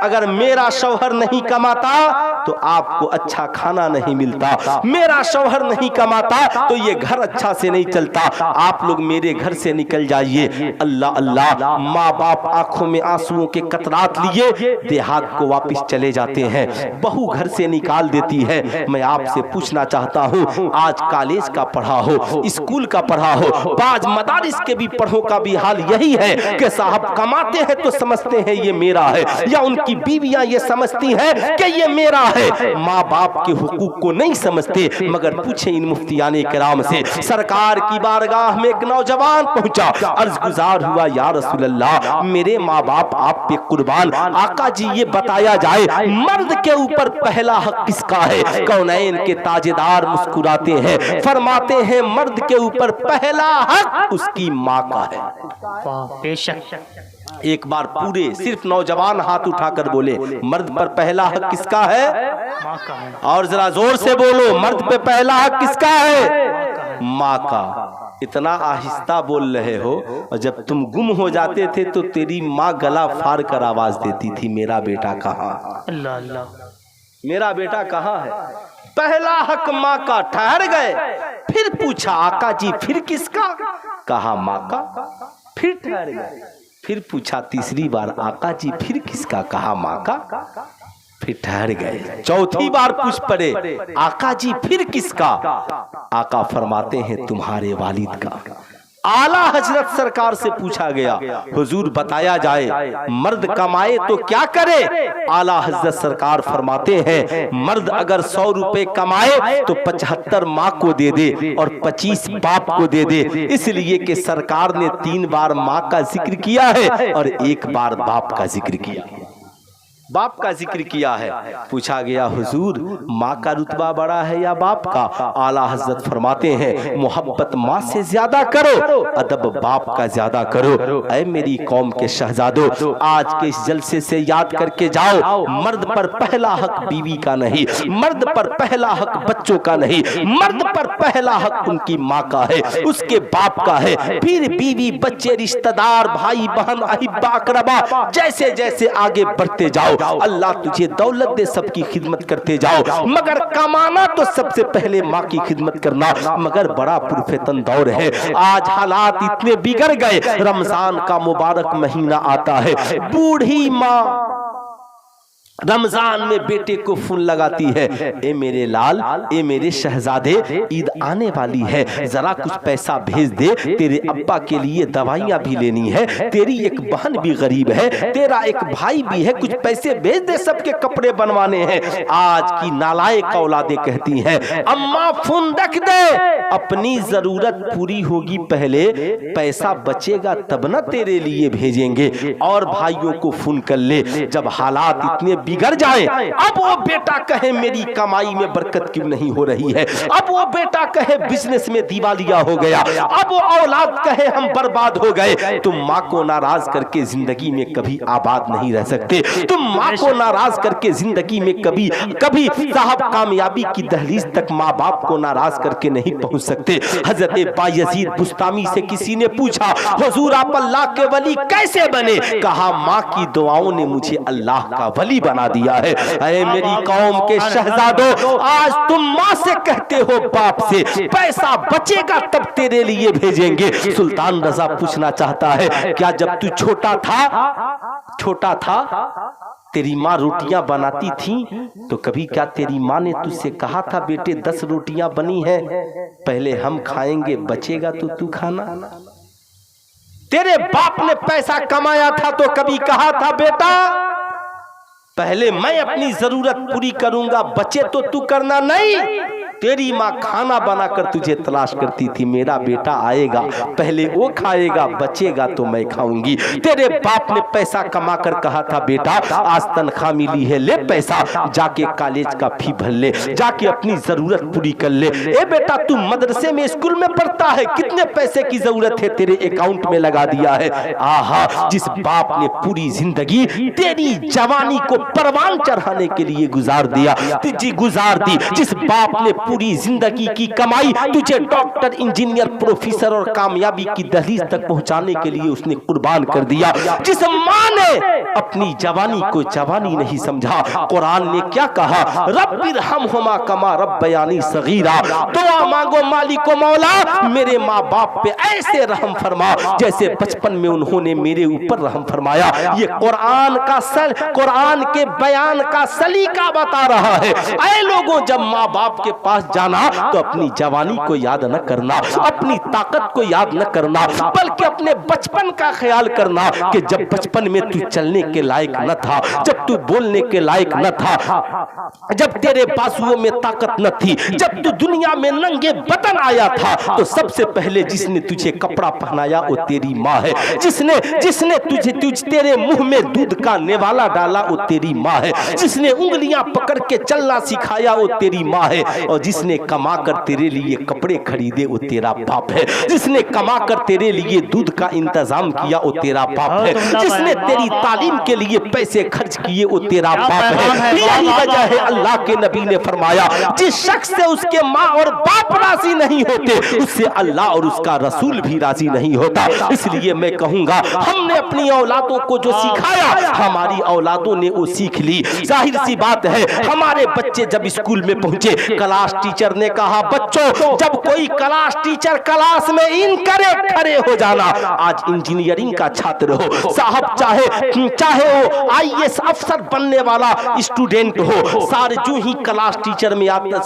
अगर मेरा शौहर नहीं कमाता तो आपको अच्छा खाना नहीं मिलता, मेरा शौहर नहीं कमाता तो ये घर अच्छा से नहीं चलता, आप लोग मेरे घर से निकल जाइए। अल्लाह अल्लाह, माँ बाप आंखों में आंसुओं के कतरात लिए देहात को वापस चले जाते हैं, बहू घर से निकाल देती है। मैं आपसे पूछना चाहता हूँ, आज कॉलेज का पढ़ा हो, स्कूल का पढ़ा हो, बाज मदारिस के भी पढ़ों का भी हाल यही है कि साहब कमाते हैं तो समझते हैं ये मेरा है, या उनकी बीवियां ये समझती हैं कि ये मेरा है। माँ बाप के हुकूक को नहीं समझते। मगर पूछे इन मुफ्तियाने किराम से, सरकार की बारगाह में एक नौजवान पहुंचा, अर्ज गुजार हुआ या रसूल अल्लाह, मेरे माँ बाप आप पे कुर्बान, आका जी ये बताया जाए मर्द के ऊपर पहला हक किसका है? कौनैन के ताजेदार मुस्कुराते हैं, फरमाते हैं मर्द के ऊपर पहला हक उसकी माँ का है। बेशक। एक बार पूरे सिर्फ नौजवान हाथ उठाकर बोले, मर्द पर पहला हक किसका है? माँ का है। और जरा जोर से बोलो, मर्द पे पहला हक किसका है? माँ का। इतना आहिस्ता बोल रहे हो, और जब तुम गुम हो जाते थे तो तेरी माँ गला फाड़ कर आवाज देती थी, मेरा बेटा कहाँ? अल्लाह अल्लाह, मेरा बेटा कहाँ है? पहला हक माँ का। ठहर गए, फिर पूछा आका जी फिर किसका? कहा माँ का। फिर ठहर गए, फिर पूछा तीसरी बार आका जी फिर किसका? कहा माँ का। फिर ठहर गए, चौथी बार पूछ पड़े आका जी फिर किसका? आका फरमाते हैं तुम्हारे वालिद का। आला हजरत सरकार से पूछा गया, हुजूर बताया जाए मर्द कमाए तो क्या करे? आला हजरत सरकार फरमाते हैं मर्द अगर 100 रुपए कमाए तो 75 माँ को दे दे और 25 बाप को दे दे। इसलिए कि सरकार ने 3 बार माँ का जिक्र किया है और 1 बार बाप का जिक्र किया, बाप का जिक्र किया है। पूछा गया हुजूर माँ का रुतबा बड़ा है या बाप का? आला हजरत फरमाते हैं मोहब्बत माँ से ज्यादा करो, अदब बाप का ज्यादा करो। ऐ मेरी कौम के शहजादों, आज के इस जलसे से याद करके जाओ, मर्द पर पहला हक बीवी का नहीं, मर्द पर पहला हक बच्चों का नहीं, मर्द पर पहला हक उनकी माँ का है, उसके बाप का है, फिर बीवी, बच्चे, रिश्तेदार, भाई बहन, अहिब्बा अकरबा, जैसे जैसे आगे बढ़ते जाओ अल्लाह तुझे दौलत दे, सबकी खिदमत करते जाओ, मगर कमाना तो सबसे पहले माँ की खिदमत करना। मगर बड़ा पुरफेतन दौर है, आज हालात इतने बिगड़ गए, रमजान का मुबारक महीना आता है, बूढ़ी माँ रमजान में बेटे को फोन लगाती है, ए मेरे लाल, ए मेरे शहजादे, ईद आने वाली है, जरा कुछ पैसा भेज दे, तेरे अब्बा के लिए दवाइयां भी लेनी है, तेरी एक बहन भी गरीब है, तेरा एक भाई भी है, कुछ पैसे भेज दे, सबके कपड़े बनवाने हैं। आज की नालायक औलादे कहती हैं अम्मा फोन रख दे, अपनी जरूरत पूरी होगी पहले, पैसा बचेगा तब ना तेरे लिए भेजेंगे, और भाइयों को फोन कर ले। जब हालात इतने बिगड़ जाए, अब वो बेटा कहे मेरी कमाई में बरकत क्यों नहीं हो रही है, अब वो बेटा कहे बिजनेस में दिवालिया हो गया, अब वो औलाद कहे हम बर्बाद हो गए। तुम माँ को नाराज करके जिंदगी में कभी आबाद नहीं रह सकते, तुम माँ को नाराज करके जिंदगी में कभी कभी साहब कामयाबी की दहलीज तक माँ बाप को नाराज करके नहीं पहुंच सकते। हजरत बायजीद बुस्तामी से किसी ने पूछा हुजूर आप अल्लाह के वली कैसे बने? कहा माँ की दुआओं ने मुझे अल्लाह का वली बना दिया है। अरे मेरी कौम के शहजादों, आज तुम माँ से कहते हो बाप से, पैसा बचेगा तब तेरे लिए भेजेंगे। सुल्तान रजा पूछना चाहता है क्या जब तू छोटा था तेरी माँ रोटियां बनाती थी तो कभी क्या तेरी माँ ने तुझसे कहा था बेटे 10 रोटियां बनी है, पहले हम खाएंगे, बचेगा तो तू खाना? तेरे बाप ने पैसा कमाया था तो कभी कहा था बेटा पहले मैं अपनी जरूरत पूरी करूंगा, बचे तो तू करना नहीं? तेरी माँ खाना बनाकर तुझे तलाश करती थी, मेरा बेटा आएगा, पहले वो खाएगा, बचेगा तो मैं खाऊंगी। तेरे बाप ने पैसा कमा कर कहा था बेटा आज तनख्वाह मिली है, ले पैसा, जाके कॉलेज का फी भर ले, जाके अपनी जरूरत पूरी कर ले। ए बेटा तू मदरसे में स्कूल में पढ़ता है, कितने पैसे की जरूरत है, तेरे अकाउंट में लगा दिया है। आहा, जिस बाप ने पूरी जिंदगी तेरी जवानी को परवान चढ़ाने के लिए गुजार दी, जिस बाप ने पूरी जिंदगी की कमाई तुझे डॉक्टर, इंजीनियर, प्रोफेसर और कामयाबी की दहलीज तक पहुंचाने के लिए उसने कुर्बान कर दिया, जिस माँ ने अपनी जवानी को जवानी नहीं समझा, कुरान ने क्या कहा, रब्बिरहमहुमा कमा रब्बयानी सगीरा, दुआ मांगो मालिको मौला मेरे माँ बाप पे ऐसे रहम फरमा जैसे बचपन में उन्होंने मेरे ऊपर रहम फरमाया। ये कुरान के बयान का सलीका बता रहा है। ऐ लोगों, जब माँ बाप के पास जाना तो अपनी जवानी को याद न करना, अपनी ताकत को याद न करना, बल्कि अपने बचपन का ख्याल करना कि जब बचपन में तू चलने के लायक न था, जब तू बोलने के लायक न था, जब तेरे बाजुओं में ताकत न थी, जब तू दुनिया में नंगे बदन आया था, तो सबसे पहले जिसने तुझे कपड़ा पहनाया वो तेरी माँ है, जिसने तेरे मुंह में दूध का नेवाला डाला वो तेरी माँ है, जिसने उंगलियां पकड़ के चलना सिखाया वो तेरी माँ है, और जिसने कमा कर तेरे लिए कपड़े खरीदे वो तेरा बाप है, जिसने कमा कर तेरे लिए दूध का इंतजाम किया वो तेरा बाप है, जिसने तेरी तालीम के लिए पैसे खर्च किए वो तेरा बाप है। यही वजह है अल्लाह के नबी ने फरमाया, जिस शख्स से उसके माँ और बाप राजी नहीं होते उससे अल्लाह और उसका रसूल भी राजी नहीं होता। इसलिए मैं कहूंगा, हमने अपनी औलादों को जो सिखाया हमारी औलादों ने वो सीख ली। जाहिर सी बात है, हमारे बच्चे जब स्कूल में पहुंचे, क्लास टीचर ने कहा, बच्चों जब कोई क्लास टीचर क्लास में इन करे खड़े हो जाना। आज इंजीनियरिंग का छात्र हो साहब, चाहे वो आईएएस अफसर बनने वाला स्टूडेंट हो, सारे जो ही क्लास टीचर में आता,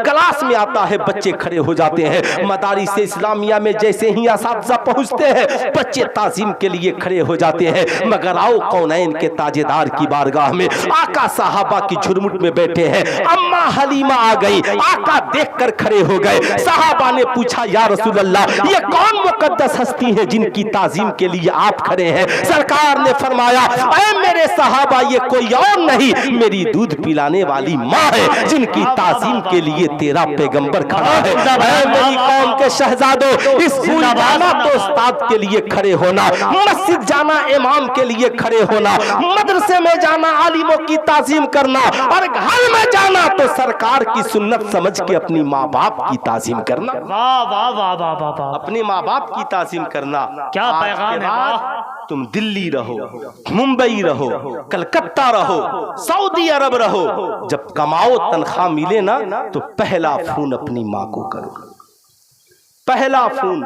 क्लास में आता है बच्चे खड़े हो जाते हैं। मदारिस इस्लामिया में जैसे ही असातिज़ा पहुंचते हैं बच्चे ताज़ीम के लिए खड़े हो जाते हैं। मगर आओ कौनैन के ताजेदार की बारगाह में, आका साहबा की झुरमुट में बैठे हैं, अम्मा हलीमा आ गई, आका देखकर खड़े हो गए। साहबा ने पूछा, या रसूल अल्लाह ये कौन मुकद्दस हस्ती है जिनकी ताज़ीम के लिए आप खड़े हैं? सरकार ने फरमाया, ऐ मेरे साहबा ये कोई और नहीं मेरी दूध पिलाने वाली माँ है जिनकी ताज़ीम के लिए तेरा पैगंबर खड़ा है। ऐ मेरी कौम के शहजादों, स्कूल जाना तो उस्ताद के लिए खड़े होना, मस्जिद जाना इमाम के लिए खड़े होना, मदरसे में जाना आलिमों की ताज़ीम करना, और घर में जाना तो सरकार की सुन्नत समझ के अपनी माँ बाप की ताज़ीम करना। वाह वाह वाह वाह वाह वाह, अपने माँ बाप की ताज़ीम करना। क्या पैगाम है। वाह, तुम दिल्ली रहो, मुंबई रहो, कलकत्ता रहो, सऊदी अरब रहो, जब कमाओ तनख्वाह मिले ना तो पहला फोन अपनी माँ को करो, पहला फोन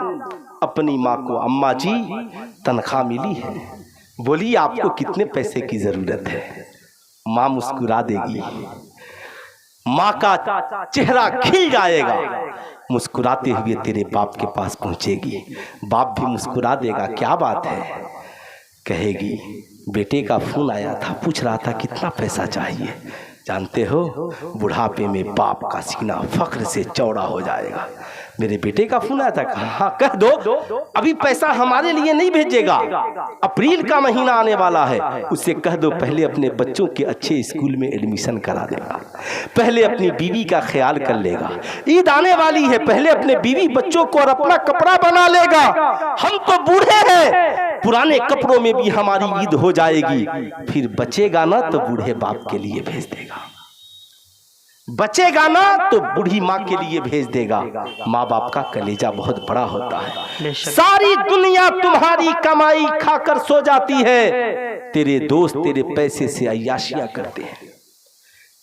अपनी माँ को, अम्मा जी तनख्वाह मिली है, बोलिए आपको कितने पैसे की जरूरत है। माँ मुस्कुरा देगी, माँ का चेहरा खिल जाएगा, मुस्कुराते हुए तेरे बाप के पास पहुंचेगी, बाप भी मुस्कुरा देगा, क्या बात है, कहेगी बेटे का फोन आया था, पूछ रहा था कितना पैसा चाहिए। जानते हो बुढ़ापे में बाप का सीना फख्र से चौड़ा हो जाएगा। मेरे बेटे का फोन आया था, हाँ कह दो, अभी पैसा हमारे लिए नहीं भेजेगा, अप्रैल का महीना आने वाला है, उससे कह दो पहले अपने बच्चों के अच्छे स्कूल में एडमिशन करा देगा, पहले अपनी बीवी का ख्याल कर लेगा, ईद आने वाली है, पहले अपने बीवी बच्चों को और अपना कपड़ा बना लेगा। हम तो बूढ़े हैं, पुराने कपड़ों में भी हमारी ईद हो जाएगी, फिर बचेगा ना तो बूढ़े बाप के लिए भेज देगा, बचेगा ना तो बूढ़ी माँ के लिए भेज देगा। माँ बाप का कलेजा बहुत बड़ा होता है। सारी दुनिया तुम्हारी कमाई खाकर सो जाती है, तेरे दोस्त तेरे पैसे से अय्याशियां करते हैं,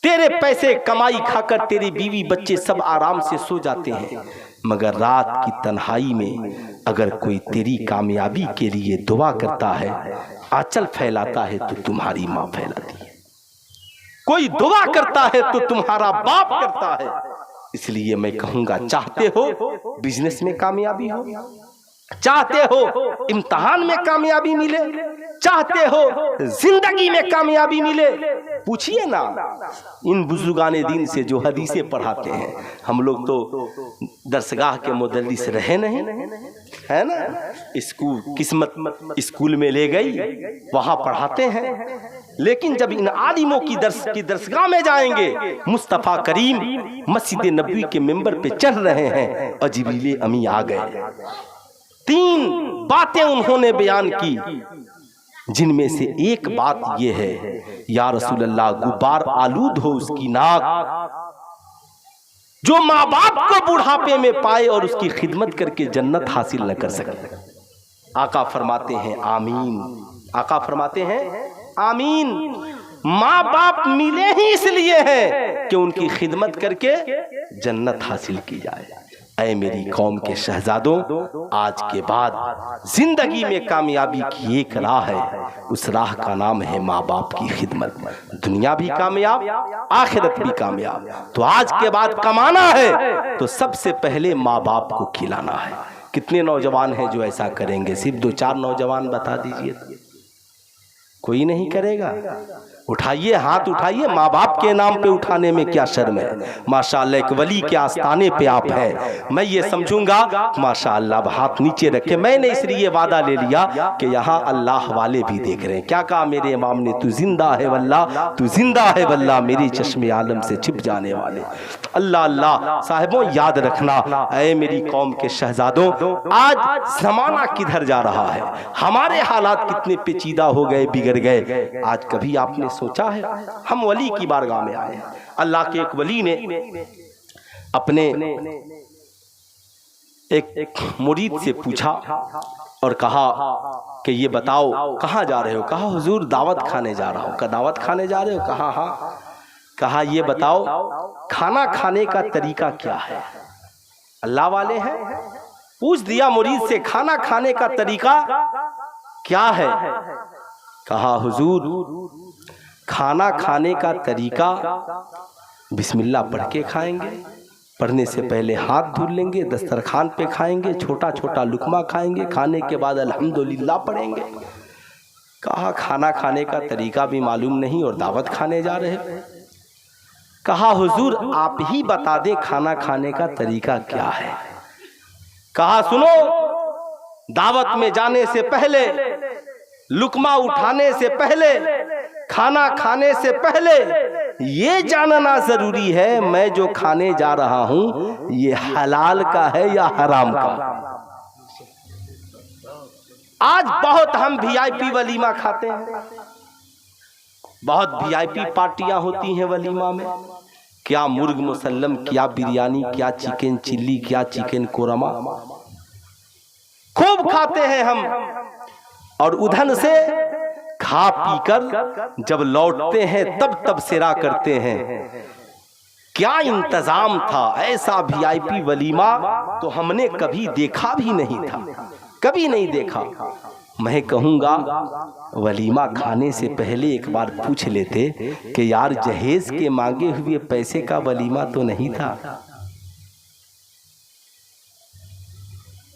तेरे पैसे कमाई खाकर तेरी बीवी बच्चे सब आराम से सो जाते हैं, मगर रात की तन्हाई में अगर कोई तेरी कामयाबी के लिए दुआ करता है, आंचल फैलाता है तो तुम्हारी माँ फैलाती है, कोई दुआ करता है तो तुम्हारा बाप करता है। इसलिए मैं कहूंगा, चाहते हो बिजनेस में कामयाबी हो, चाहते हो इम्तिहान में कामयाबी मिले, चाहते हो जिंदगी में कामयाबी मिले, पूछिए ना इन बुजुर्गाने दीन से जो हदीसें पढ़ाते हैं। हम लोग तो दरसगाह के मुदल्लिस रहे नहीं, है ना, स्कूल किस्मत स्कूल में ले गई, वहां पढ़ाते हैं, लेकिन जब इन आलिमों की दरसगाह में जाएंगे, मुस्तफ़ा करीम मस्जिद नबवी के मिंबर पे चढ़ रहे हैं और जिब्रील अमी आ गए, 3 बातें उन्होंने बयान की, जिनमें से एक बात यह है, या रसूल अल्लाह गुबार आलूद हो उसकी नाक, जो माँ बाप को बुढ़ापे में पाए और उसकी खिदमत करके जन्नत हासिल न कर सके। आका फरमाते हैं आमीन, आका फरमाते हैं आमीन। माँ बाप मिले ही इसलिए हैं कि उनकी खिदमत करके जन्नत हासिल की जाए। ऐ मेरी कौम के शहजादों, आज के बाद जिंदगी में कामयाबी की एक राह है, उस राह का नाम है माँ बाप की खिदमत। दुनिया भी कामयाब, आखिरत भी कामयाब। तो आज के बाद कमाना है तो सबसे पहले माँ बाप को खिलाना है। कितने नौजवान हैं जो ऐसा करेंगे? सिर्फ 2-4 नौजवान बता दीजिए, कोई नहीं करेगा। उठाइए, हाथ उठाइए। माँ बाप के नाम पे उठाने में क्या शर्म है। माशाअल्लाह एक वली के आस्थाने पे आप हैं, मैं ये समझूंगा माशाअल्लाह। अब हाथ नीचे रखे। मैंने इसलिए वादा ले लिया कि यहाँ अल्लाह वाले भी देख रहे हैं। क्या कहा मेरे इमाम ने? तू जिंदा है वल्लाह, तू जिंदा है वल्लाह, मेरी चश्मे आलम से छिप जाने वाले। अल्लाह अल्लाह। साहिबों याद रखना, ऐ मेरी कौम के शहजादों, आज जमाना किधर जा रहा है, हमारे हालात कितने पेचीदा हो गए, बिगड़ गए। आज कभी आपने सोचा है? हम वली की बारगाह में आए। अल्लाह के एक वली ने अपने एक मुरीद से पूछा और कहा कि ये बताओ कहाँ जा रहे हो? कहा हुजूर दावत खाने जा रहा हूँ। कहा दावत खाने जा रहे हो? कहा हाँ। कहा ये बताओ खाना खाने का तरीका क्या है? अल्लाह वाले हैं, पूछ दिया मुरीद से खाना खाने का तरीका क्या है? कहा हुजूर खाना खाने का तरीका बिस्मिल्लाह पढ़ के खाएंगे, पढ़ने से पहले हाथ धुल लेंगे, दस्तरखान पे खाएंगे, छोटा छोटा लुकमा खाएंगे, खाने के बाद अल्हम्दुलिल्लाह पढ़ेंगे। कहा खाना खाने का तरीका भी मालूम नहीं और दावत खाने जा रहे हो? कहा हुजूर आप ही बता दे खाना खाने का तरीका क्या है। कहा सुनो, दावत में जाने से पहले, लुकमा उठाने से पहले, खाना खाने से पहले ये जानना जरूरी है मैं जो खाने जा रहा हूं ये हलाल का है या हराम का। आज बहुत हम वीआईपी वलीमा खाते हैं, बहुत वीआईपी पार्टियां होती हैं वलीमा में। क्या मुर्ग मुसल्लम, क्या बिरयानी, क्या चिकन चिल्ली, क्या चिकन कोरमा, खूब खाते हैं हम। और उधर से खा पीकर जब लौटते हैं तब सिरा करते हैं। क्या इंतजाम था, ऐसा वीआईपी वलीमा तो हमने कभी देखा भी नहीं था, कभी नहीं देखा। मैं कहूँगा वलीमा खाने से पहले एक बार पूछ लेते कि यार जहेज के मांगे हुए पैसे का वलीमा तो नहीं था।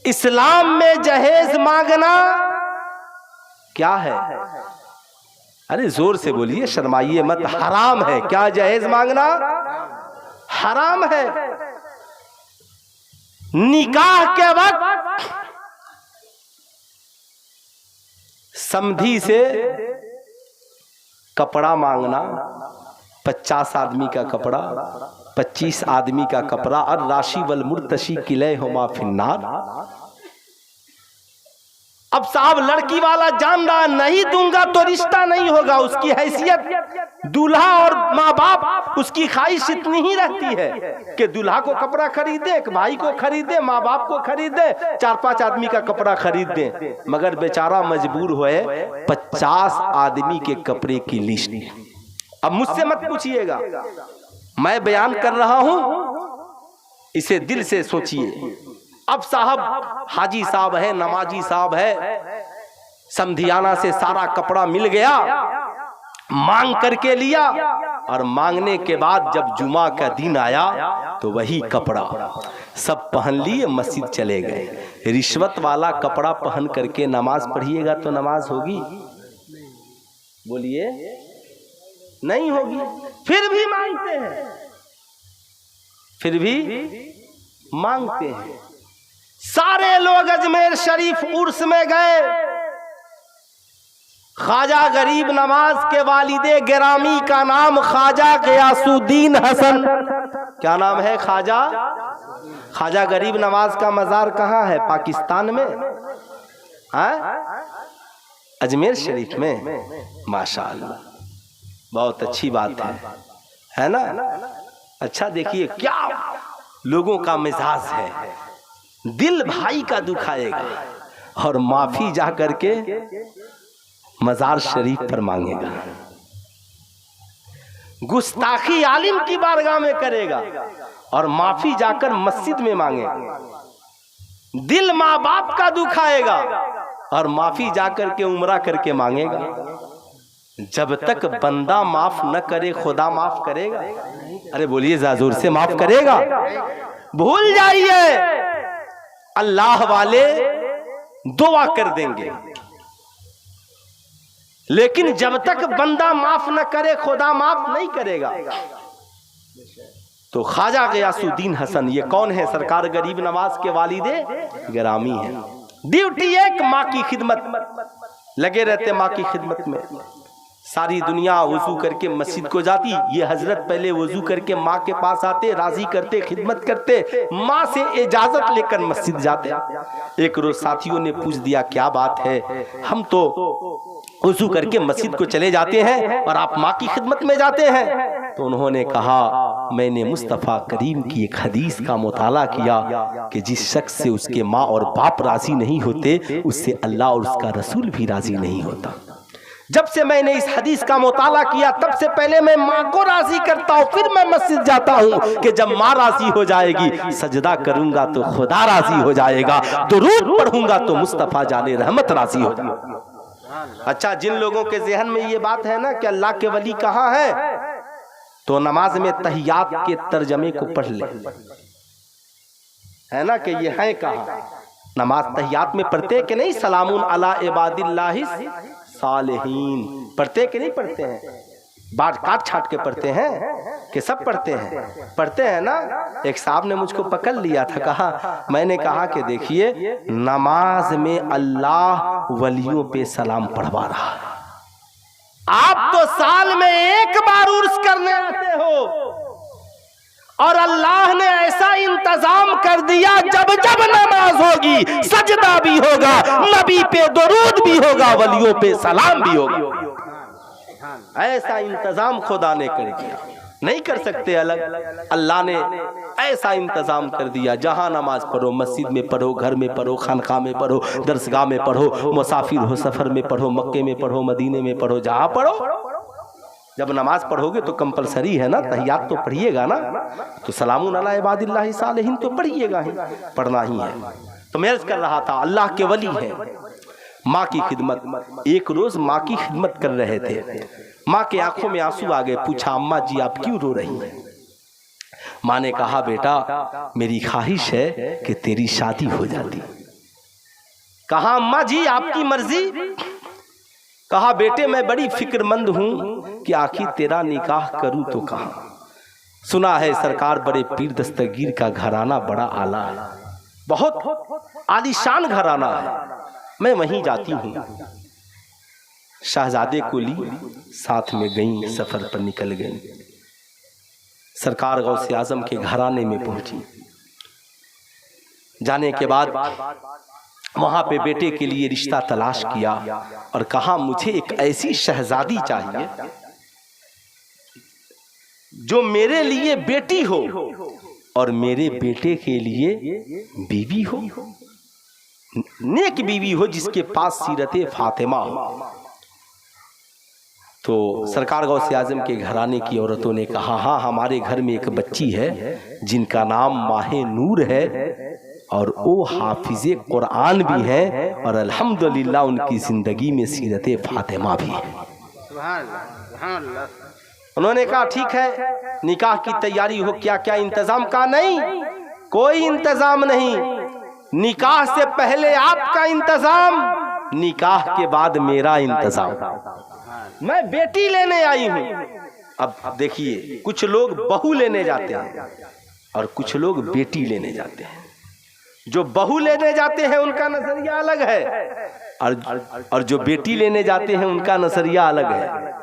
इस्लाम में जहेज मांगना क्या है? अरे जोर से बोलिए, शर्माइए मत। हराम है। क्या जहेज मांगना? हराम है। निकाह के वक्त समधी से कपड़ा मांगना, 50 आदमी का कपड़ा, 25 आदमी का कपड़ा, और राशि वल मुर्तशी किले हुमा फिन्नार। अब साहब लड़की वाला जान रहा नहीं दूंगा तो रिश्ता नहीं होगा। उसकी हैसियत दूल्हा और माँ बाप, उसकी ख्वाहिश इतनी ही रहती है कि दूल्हा को कपड़ा खरीदे, एक भाई को खरीदे, माँ बाप को खरीदे, 4-5 आदमी का कपड़ा खरीद दे। मगर बेचारा मजबूर हुए 50 आदमी के कपड़े की लिस्ट। अब मुझसे मत पूछिएगा, मैं बयान कर रहा हूं, इसे दिल से सोचिए। अब साहब हाजी साहब है, नमाजी साहब है, समधियाना से सारा कपड़ा मिल गया, मांग करके लिया, और मांगने के बाद जब जुमा का दिन आया तो वही कपड़ा सब पहन लिए, मस्जिद चले गए। रिश्वत वाला कपड़ा पहन करके नमाज पढ़िएगा तो नमाज होगी? बोलिए, नहीं होगी। फिर भी मांगते हैं, फिर भी मांगते हैं। सारे लोग अजमेर शरीफ उर्स में गए। ख्वाजा गरीब नवाज के वालिदे गिरामी का नाम ख्वाजा गयासुद्दीन हसन। क्या नाम है? ख्वाजा गरीब नवाज का मजार कहाँ है? पाकिस्तान में है, अजमेर शरीफ में। माशाअल्लाह, बहुत अच्छी बात है ना। अच्छा देखिए क्या लोगों का मिजाज है, दिल भाई का दुखाएगा और माफी जा करके मजार शरीफ पर मांगेगा, गुस्ताखी आलिम की बारगाह में करेगा और माफी जाकर मस्जिद में मांगेगा। दिल माँ बाप का दुखाएगा और माफी जाकर के उम्रा करके मांगेगा। जब तक बंदा माफ न करे खुदा माफ करेगा? अरे बोलिए जोर से, माफ करेगा? भूल जाइए, अल्लाह वाले दुआ कर देंगे। लेकिन जब तक बंदा माफ न करे खुदा माफ नहीं करेगा। तो ख्वाजा गयासुद्दीन हसन, ये कौन है? सरकार गरीब नवाज के वालिदे गिरामी है। ड्यूटी एक माँ की खिदमत, लगे रहते माँ की खिदमत में। सारी दुनिया वजू करके मस्जिद को जाती, ये हजरत पहले वजू करके माँ के पास आते, राजी करते, खिदमत करते, माँ से इजाजत लेकर मस्जिद जाते। एक रोज साथियों ने पूछ दिया, क्या बात है, हम तो वजू करके मस्जिद को चले जाते हैं और आप माँ की खिदमत में जाते हैं। तो उन्होंने कहा, मैंने मुस्तफ़ा करीम की एक हदीस का मुताला किया कि जिस शख्स से उसके माँ और बाप राजी नहीं होते, उससे अल्लाह और उसका रसूल भी राजी नहीं होता। जब से मैंने इस हदीस का मुताला किया, तब से पहले मैं माँ को राजी करता हूँ, फिर मैं मस्जिद जाता हूँ कि जब माँ राजी हो जाएगी, सजदा करूंगा तो खुदा राजी हो जाएगा, दुरूद पढ़ूंगा तो मुस्तफ़ा जाने रहमत राजी हो जाएगा। अच्छा, जिन लोगों के ज़हन में ये बात है ना कि अल्लाह के वली कहाँ है, तो नमाज में तहियात के तर्जमे को पढ़ ले, है ना कि ये है कहाँ। नमाज तहियात में पढ़ते कि नहीं, सलामुन अला इबादिल्लाहि सालिहीन, पढ़ते कि नहीं पढ़ते हैं? बात काट छाट के पढ़ते हैं कि सब पढ़ते हैं? पढ़ते हैं ना। एक साहब ने मुझको पकड़ लिया था, कहा, मैंने कहा कि देखिए, नमाज में अल्लाह वलियों पे सलाम पढ़वा रहा है, आप तो साल में एक बार उर्स करने आते हो, और अल्लाह ने ऐसा इंतजाम कर दिया, जब जब नमाज होगी सजदा भी होगा, नबी पे दुरूद भी होगा, वलियों पे सलाम भी होगा। ऐसा इंतजाम खुदा ने कर दिया, नहीं कर सकते अलग। अल्लाह ने ऐसा इंतजाम कर दिया, जहां नमाज पढ़ो, मस्जिद में पढ़ो, घर में पढ़ो, खानकाह में पढ़ो, दरसगाह में पढ़ो, मुसाफिर हो सफर में पढ़ो, मक्के में पढ़ो, मदीने में पढ़ो, जहां पढ़ो। जब नमाज पढ़ोगे तो कंपलसरी है ना, तहियात तो पढ़िएगा ना, तो सलामुन अला इबादिल्लाहि सालिहीन तो पढ़िएगा ही, पढ़ना ही है। तो मैं अर्ज कर रहा था, अल्लाह के वली है, माँ की खिदमत। एक रोज माँ की खिदमत कर रहे थे, माँ के आंखों में आंसू आ गए। पूछा, अम्मा जी आप क्यों रो रही हैं? माँ ने कहा, बेटा मेरी ख्वाहिश है कि तेरी शादी हो जाती। कहा, अम्मा जी आपकी मर्जी। कहा, बेटे मैं बड़ी फिक्रमंद हूं कि आखिर तेरा निकाह करूं तो कहां। सुना है सरकार बड़े पीर दस्तगीर का घराना बड़ा आला है, बहुत आलीशान घराना है, मैं वहीं जाती हूँ। शहजादे को ली, साथ में गई, सफर पर निकल गई। सरकार गौसे आजम के घराने में पहुंची। जाने के बाद वहां पे बेटे के लिए रिश्ता तलाश किया और कहा, मुझे एक ऐसी शहजादी चाहिए जो मेरे लिए बेटी हो और मेरे बेटे के लिए बीवी हो, नेक बीवी हो, जिसके पास सीरते फातिमा हो। तो सरकार गौसे आजम के घराने की औरतों ने कहा, हाँ हमारे घर में एक बच्ची है जिनका नाम माहे नूर है और वो हाफिज़े कुरान भी है और अल्हम्दुलिल्लाह उनकी जिंदगी में सीरते फातिमा भी है। उन्होंने कहा, ठीक है, निकाह की तैयारी हो, क्या क्या इंतजाम? का नहीं, कोई इंतजाम नहीं, निकाह से पहले आपका इंतजाम, निकाह के बाद मेरा इंतजाम। मैं बेटी लेने आई हूं। अब देखिए, कुछ लोग बहू लेने जाते हैं और कुछ लोग बेटी लेने जाते हैं। जो बहू लेने जाते हैं उनका नजरिया अलग है और जो बेटी लेने जाते हैं उनका नजरिया अलग है।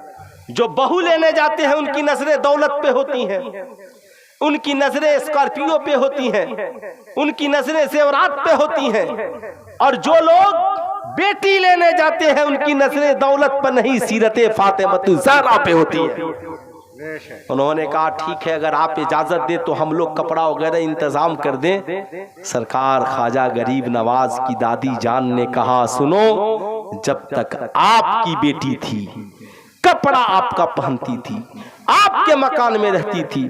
जो बहू लेने जाते हैं उनकी नजरें दौलत पे होती हैं, उनकी नजरें स्कॉर्पियो पे होती हैं, उनकी नजरें ज़ेवरात पे होती हैं, और जो लोग बेटी लेने जाते हैं उनकी नजरें दौलत पर नहीं, सीरते फातिमा ज़हरा पे होती है। उन्होंने कहा, ठीक है, अगर आप इजाजत दे तो हम लोग कपड़ा वगैरह इंतजाम कर दें। सरकार ख्वाजा गरीब नवाज की दादी जान ने कहा, सुनो, जब तक आपकी बेटी थी, कपड़ा आपका पहनती थी, आपके मकान में रहती थी,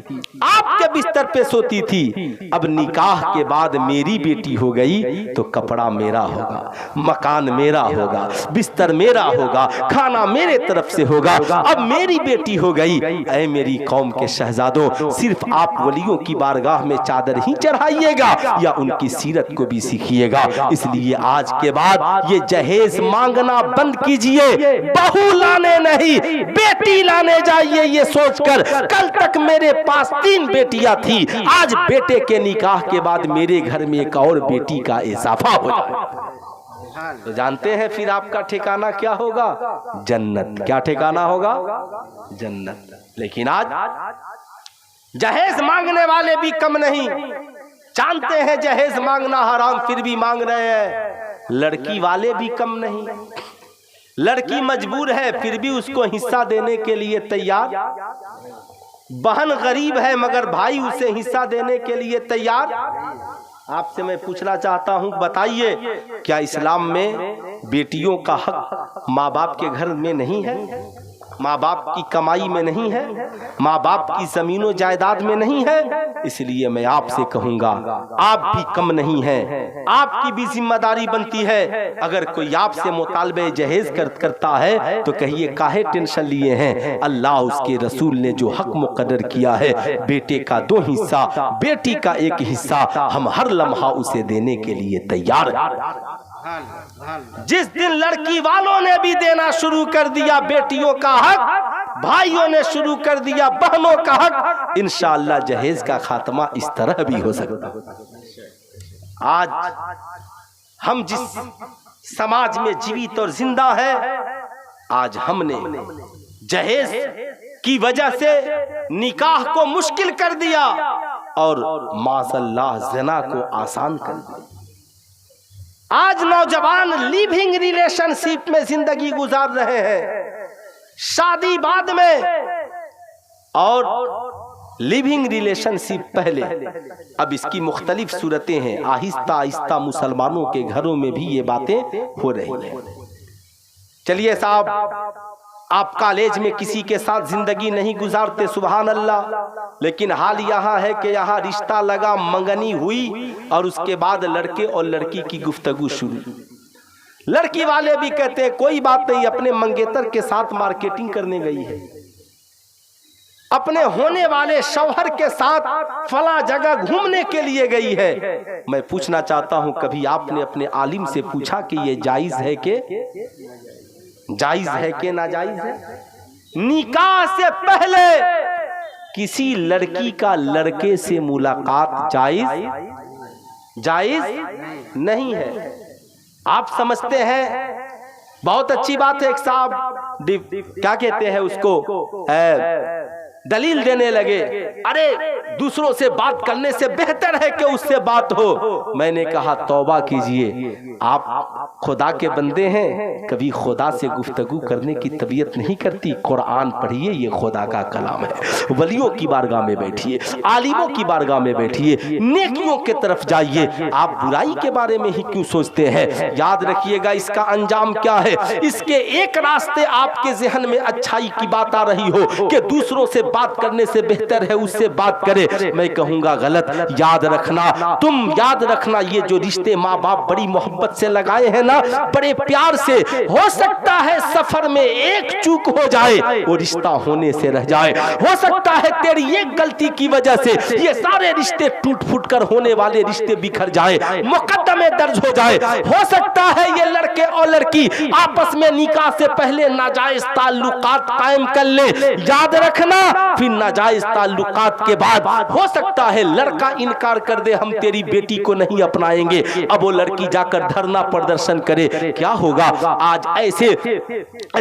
आपके बिस्तर पे सोती थी। अब निकाह के बाद मेरी बेटी हो गई तो कपड़ा मेरा होगा, मकान मेरा होगा, बिस्तर मेरा होगा, खाना मेरे तरफ से होगा। अब मेरी बेटी हो गई। ऐ मेरी कौम के शहजादों, सिर्फ आप वलियों की बारगाह में चादर ही चढ़ाइएगा या उनकी सीरत को भी सीखिएगा। इसलिए आज के बाद ये जहेज मांगना बंद कीजिए। बहू लाने नहीं, बेटी लाने जाइए ये सोचकर। कल तक मेरे पास 3 बेटियां थी, आज बेटे के निकाह के बाद मेरे घर में एक और बेटी का इजाफा हो जाए तो जानते हैं फिर आपका ठिकाना क्या होगा? जन्नत। क्या ठिकाना होगा? जन्नत। लेकिन आज जहेज मांगने वाले भी कम नहीं। जानते हैं जहेज मांगना हराम, फिर भी मांग रहे हैं। लड़की वाले भी कम नहीं। लड़की मजबूर है फिर भी उसको हिस्सा देने के लिए तैयार। बहन गरीब है मगर भाई उसे हिस्सा देने के लिए तैयार। आपसे मैं पूछना चाहता हूं, बताइए क्या इस्लाम में बेटियों का हक माँ बाप के घर में नहीं है? माँ बाप की कमाई में नहीं है? माँ बाप की जमीनों जायदाद में नहीं है? इसलिए मैं आपसे कहूंगा, आप भी कम नहीं हैं, आपकी भी जिम्मेदारी बनती है। अगर कोई आपसे मुतालबे जहेज करता है तो कहिए काहे टेंशन लिए हैं? अल्लाह उसके रसूल ने जो हक मुकर्रर किया है, बेटे का 2 हिस्सा, बेटी का 1 हिस्सा, हम हर लम्हा उसे देने के लिए तैयार हैं। जिस दिन लड़की वालों ने भी देना शुरू कर दिया बेटियों का हक, भाइयों ने शुरू कर दिया बहनों का हक, इंशाअल्लाह जहेज का खात्मा इस तरह भी हो सकता है। आज हम जिस समाज में जीवित और जिंदा है, आज हमने जहेज की वजह से निकाह को मुश्किल कर दिया और माज़अल्लाह ज़िना को आसान कर दिया। आज नौजवान लिविंग रिलेशनशिप में जिंदगी गुजार रहे हैं, शादी बाद में और लिविंग रिलेशनशिप पहले। अब इसकी मुख्तलिफ सूरतें हैं। आहिस्ता आहिस्ता मुसलमानों के घरों में भी ये बातें हो रही हैं। चलिए साहब, आप कॉलेज में किसी के साथ जिंदगी नहीं गुजारते, सुभान अल्लाह, लेकिन हाल यहाँ है कि यहाँ रिश्ता लगा, मंगनी हुई और उसके बाद लड़के और लड़की की गुफ्तगू शुरू। लड़की वाले भी कहते हैं कोई बात नहीं, अपने मंगेतर के साथ मार्केटिंग करने गई है, अपने होने वाले शौहर के साथ फला जगह घूमने के लिए गई है। मैं पूछना चाहता हूं, कभी आपने अपने आलिम से पूछा कि ये जायज है कि जायज है कि नाजायज है? निकाह से पहले किसी लड़की का लड़के से मुलाकात जायज नहीं है। आप समझते हैं बहुत अच्छी बात है। एक साहब क्या कहते हैं उसको, दलील देने लगे, अरे दूसरों से बात करने से बेहतर है कि उससे बात हो। मैंने कहा तौबा कीजिए, आप खुदा के बंदे हैं, कभी खुदा से गुफ्तगू करने की तबीयत नहीं करती। कुरान पढ़िए, ये खुदा का कलाम है। वलियों की बारगाह में बैठिए, आलिमों की बारगाह में बैठिए, नेकियों के तरफ जाइए। आप बुराई के बारे में ही क्यों सोचते हैं? याद रखिएगा इसका अंजाम क्या है। इसके एक रास्ते आपके जहन में अच्छाई की बात आ रही हो कि दूसरों से बात करने से बेहतर है उससे बात करे, मैं कहूंगा गलत। याद रखना, तुम याद रखना, ये जो रिश्ते माँ बाप बड़ी मोहब्बत से लगाए हैं ना, बड़े प्यार से, हो सकता है सफर में एक चूक हो जाए, वो रिश्ता होने से रह जाए। हो सकता है तेरी एक गलती की वजह से ये सारे रिश्ते टूट फूट कर होने वाले रिश्ते बिखर जाए, मुकद्दमे दर्ज हो जाए। हो सकता है ये लड़के और लड़की आपस में निकाह से पहले नाजायज ताल्लुकात कायम कर ले। याद रखना, फिर नाजायज ताल्लुकात के बाद हो सकता है लड़का इनकार कर दे, हम तेरी बेटी को नहीं अपनाएंगे। अब वो लड़की जाकर धरना प्रदर्शन करे, क्या होगा? आज ऐसे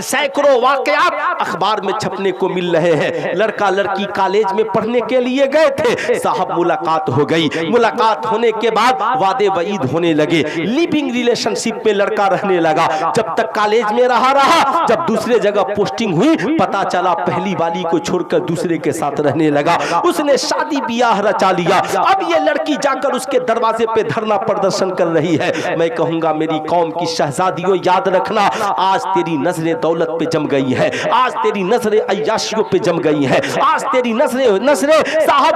सैकड़ों वाकयात अखबार में छपने को मिल रहे हैं। लड़का लड़की कॉलेज में पढ़ने के लिए गए थे, साहब मुलाकात हो गई। मुलाकात होने के बाद वादे वईद होने होने लगे, लिविंग रिलेशनशिप पे लड़का रहने लगा। जब तक कॉलेज में रहा, जब दूसरे जगह पोस्टिंग हुई, पता चला पहली वाली को छोड़कर दूसरे के साथ रहने लगा। उसने शादी ब्याह रचा लिया। अब ये लड़की जाकर उसके दरवाजे पे धरना प्रदर्शन कर रही है। मैं कहूंगा मेरी कौम की शहजादियों, याद रखना, आज तेरी नजरें दौलत पे जम गई है, आज तेरी नजरें अय्याशियों पे जम गई है, आज तेरी नजरें साहब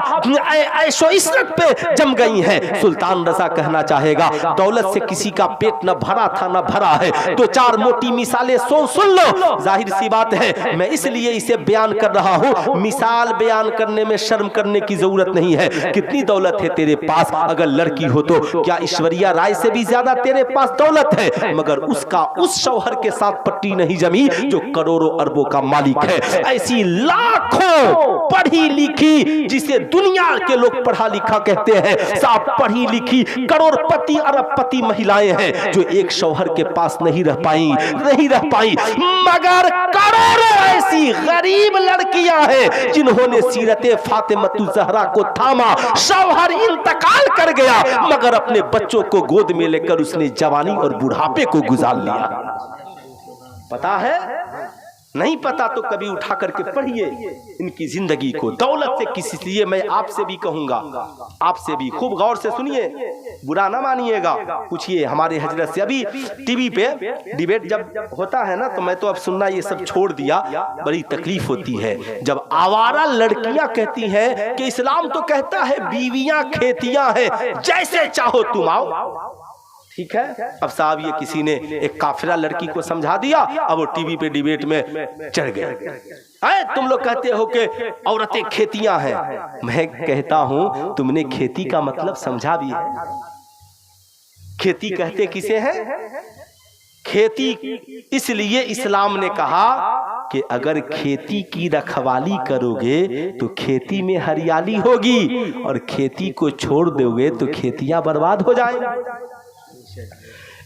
ऐशो इशरत पे जम गई हैं। सुल्तान रजा कहना चाहेगा, दौलत से किसी का पेट न भरा था न भरा है। तो चार मोटी मिसालें सुन लो। जाहिर सी बात है, मैं इसलिए इसे बयान कर रहा हूं, मिसाल बयान करने में शर्म करने की जरूरत नहीं है। कितनी दौलत है तेरे पास, अगर लड़की हो तो क्या ऐश्वर्या राय से भी ज्यादा तेरे पास दौलत है, मगर उसका उस शौहर के साथ पट्टी नहीं जमी जो करोड़ों अरबों का मालिक है। ऐसी लाखों पढ़ी लिखी, जिसे दुनिया के लोग पढ़ा लिखा कहते हैं, साहब पढ़ी लिखी करोड़पति अरबपति महिलाएं हैं जो एक शौहर के पास नहीं रह पाई, मगर करोड़ों ऐसी गरीब लड़कियां हैं जिन्होंने सीरते फातिमतु ज़हरा को थामा। शौहर इंतकाल कर गया, मगर अपने बच्चों को गोद में लेकर उसने जवानी और बुढ़ापे को गुजार लिया। पता है? नहीं पता तो कभी उठा करके पढ़िए इनकी जिंदगी को। दौलत से किसी लिए, मैं आपसे भी कहूंगा, आपसे भी खूब गौर से सुनिए, बुरा ना मानिएगा। पूछिए हमारे हजरत से। अभी टीवी पे डिबेट जब होता है ना, तो मैं तो अब सुनना ये सब छोड़ दिया। बड़ी तकलीफ होती है जब आवारा लड़कियां कहती हैं कि इस्लाम तो कहता है बीवियां खेतियां हैं, जैसे चाहो तुम आओ। ठीक है, अब साहब ये किसी ने एक काफिला लड़की को समझा दिया, अब वो टीवी पे डिबेट में चढ़ गए। तुम लोग कहते हो कि औरतें खेतियां हैं। मैं कहता हूं तुमने खेती का मतलब समझा भी है। खेती कहते किसे हैं? खेती इसलिए इस्लाम ने कहा कि अगर खेती की रखवाली करोगे तो खेती में हरियाली होगी, और खेती को छोड़ दोगे तो खेतियां बर्बाद हो जाएंगी।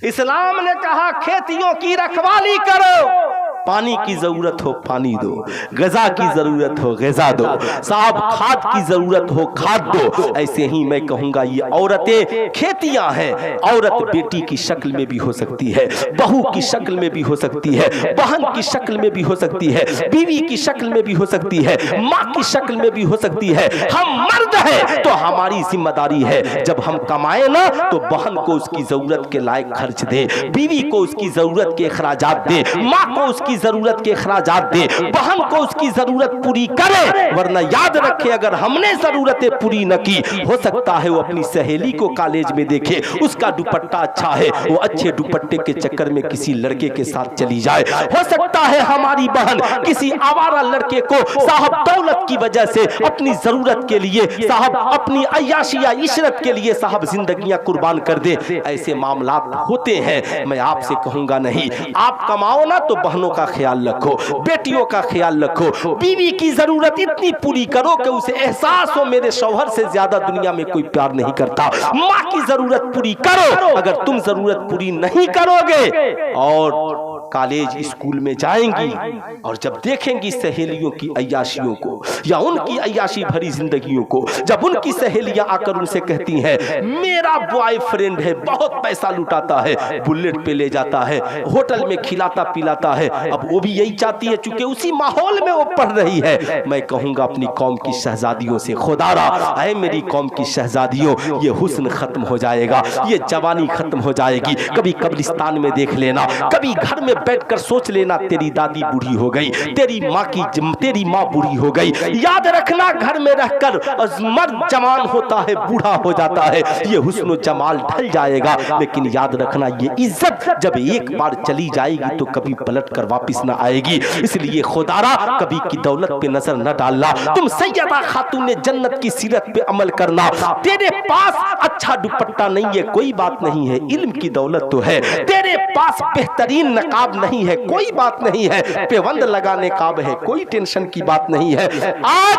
इस्लाम ने कहा खेतियों की रखवाली करो, पानी की जरूरत हो पानी दो, गजा की जरूरत हो गजा दो, साहब खाद की जरूरत हो खाद दो। ऐसे ही मैं कहूंगा ये औरतें खेतियां हैं। औरत बेटी की शक्ल में भी हो सकती है, बहू की शक्ल में भी हो सकती है, बहन की शक्ल में भी हो सकती है, बीवी की शक्ल में भी हो सकती है, माँ की शक्ल में भी हो सकती है। हम मर्द हैं तो हमारी जिम्मेदारी है, जब हम कमाए ना तो बहन को उसकी जरूरत के लायक खर्च दे, बीवी को उसकी जरूरत के अखराजात दे, माँ को उसकी जरूरत के अखराजात दे, बहन को उसकी जरूरत पूरी करे। वरना याद रखे, अगर हमने जरूरतें पूरी न की, हो सकता है वो अपनी सहेली को कॉलेज में देखे, उसका दुपट्टा अच्छा है, वो अच्छे दुपट्टे के चक्कर में किसी लड़के के साथ चली जाए। हो सकता है हमारी बहन किसी आवारा लड़के को साहब दौलत की वजह से अपनी जरूरत के लिए, साहब अपनी अय्याशी या इशरत के लिए साहब जिंदगियां कुर्बान कर दे। ऐसे मामलात होते हैं। मैं आपसे कहूंगा नहीं, आप कमाओ ना तो बहनों का ख्याल रखो, बेटियों का ख्याल रखो, बीवी की जरूरत इतनी पूरी करो कि उसे एहसास हो मेरे शौहर से ज्यादा दुनिया में कोई प्यार नहीं करता। माँ की जरूरत पूरी करो। अगर तुम जरूरत पूरी नहीं करोगे और कॉलेज स्कूल में जाएंगी और जब देखेंगी सहेलियों की अय्याशियों को या उनकी अय्याशी भरी जिंदगियों को, जब उनकी सहेलियां आकर उनसे कहती हैं मेरा बॉयफ्रेंड है, बहुत पैसा लुटाता है, बुलेट पे ले जाता है, होटल में खिलाता पिलाता है, अब वो भी यही चाहती है चूंकि उसी माहौल में वो पढ़ रही है। मैं कहूंगा अपनी कौम की शहजादियों से, खुदारा ऐ मेरी कौम की शहजादियों, ये हुस्न खत्म हो जाएगा, ये जवानी खत्म हो जाएगी। कभी कब्रिस्तान में देख लेना, कभी घर में बैठकर सोच लेना तेरी दादी बूढ़ी हो गई, तेरी माँ बूढ़ी हो गई। याद रखना घर में रहकर मर्द जवान होता है, बूढ़ा हो जाता है, ये हुस्न जमाल ढल जाएगा, लेकिन याद रखना ये इज्जत जब एक बार चली जाएगी तो कभी पलट कर वापिस न आएगी। इसलिए खुदारा कभी की दौलत पे नजर न डालना, तुम सैयदा खातून जन्नत की सीरत पे अमल करना। तेरे पास अच्छा दुपट्टा नहीं है कोई बात नहीं है, इल्म की दौलत तो है। तेरे पास बेहतरीन नकाब नहीं है कोई बात नहीं है, पेवंद लगाने काब है कोई टेंशन की बात नहीं है। आज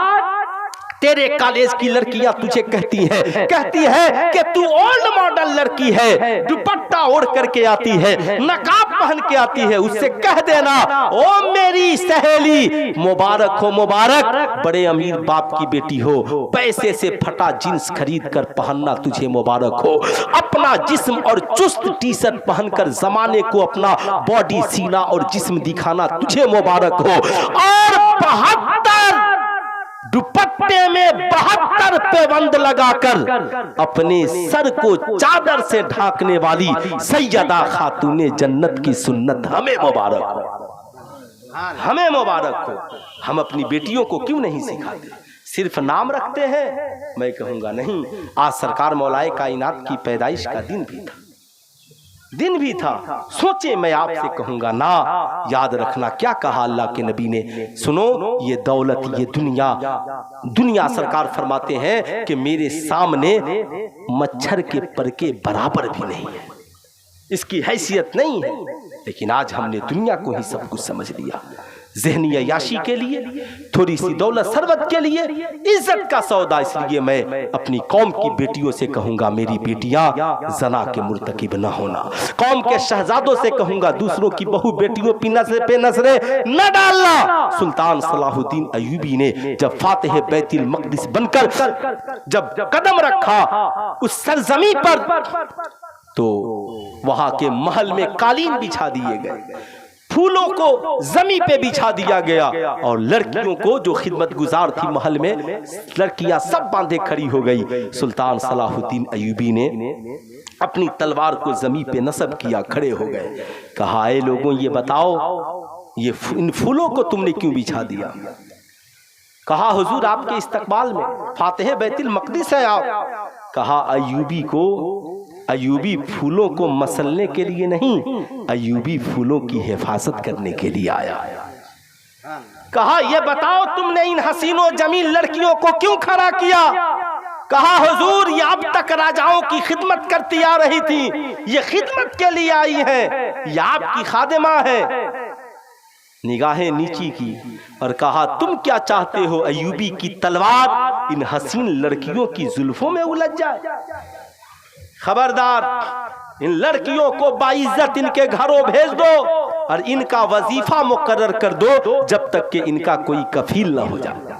तेरे कॉलेज की लड़कियां तुझे कहती है कि तू ओल्ड मॉडल लड़की है, दुपट्टा ओढ़ करके आती है, नकाब पहन के आती है। उससे कह देना, ओ मेरी सहेली, मुबारक हो मुबारक, बड़े अमीर बाप की बेटी हो, पैसे से फटा जींस खरीद कर पहनना तुझे मुबारक हो। अपना जिस्म और चुस्त टी शर्ट पहनकर जमाने को अपना बॉडी, सीना और जिस्म दिखाना तुझे मुबारक हो। और 72 दुपट्टे में 72 पैबंद लगाकर अपने सर को चादर से ढांकने वाली सैयदा खातूने जन्नत की सुन्नत हमें मुबारक हो, हमें मुबारक हो। हम अपनी बेटियों को क्यों नहीं सिखाते? सिर्फ नाम रखते हैं। मैं कहूंगा नहीं, आज सरकार मौलाए कायनात की पैदाइश का दिन भी था। सोचे, मैं आपसे कहूंगा ना, याद रखना क्या कहा अल्लाह के नबी ने। सुनो, ये दौलत, ये दुनिया सरकार फरमाते हैं कि मेरे सामने मच्छर के पर के बराबर भी नहीं है, इसकी हैसियत नहीं है। लेकिन आज हमने दुनिया को ही सब कुछ समझ लिया। ज़हनी अय्याशी के लिए, थोड़ी सी दौलत सरबत के लिए, इज्जत का सौदा। इसलिए मैं अपनी कौम की बेटियों से कहूंगा, मेरी बेटियां जना के मुर्तकिब न होना। कौम के शहजादों से कहूंगा, दूसरों की बहु बेटियों पे नजरे न डालना। सुल्तान सलाहुद्दीन अय्यूबी ने जब फातिह बैतुल मक़दिस बनकर जब कदम रखा उस सरजमी पर, तो वहां के महल में कालीन बिछा दिए गए, फूलों को जमी पे बिछा दिया गया, और लड़कियों को जो खिदमत गुजार थी महल में, लड़कियां सब बांधे खड़ी हो गई। सुल्तान सलाहुद्दीन अय्यूबी ने अपनी तलवार को जमी पे नस्ब किया, खड़े हो गए। कहा, ए लोगों, ये बताओ, ये इन फूलों को तुमने क्यों बिछा दिया? कहा, हुजूर आपके इस्तकबाल में फातिह बैतुल मक़दिस है आप। कहा, अय्यूबी फूलों को मसलने के लिए नहीं, अय्यूबी फूलों की हिफाजत करने के लिए आया। कहा, यह बताओ तुमने इन हसीनों जमील लड़कियों को क्यों खड़ा किया? कहा, हुजूर ये अब तक राजाओं की खिदमत करती आ रही थी, ये खिदमत के लिए आई है, ये आपकी खादिमा है। निगाहें नीची की और कहा, तुम क्या चाहते हो अय्यूबी की तलवार इन हसीन लड़कियों की जुल्फों में उलझ जाए? खबरदार, इन लड़कियों को बाइज्जत इनके घरों भेज दो और इनका वजीफा मुकर्रर कर दो जब तक कि इनका कोई कफील न हो जाए।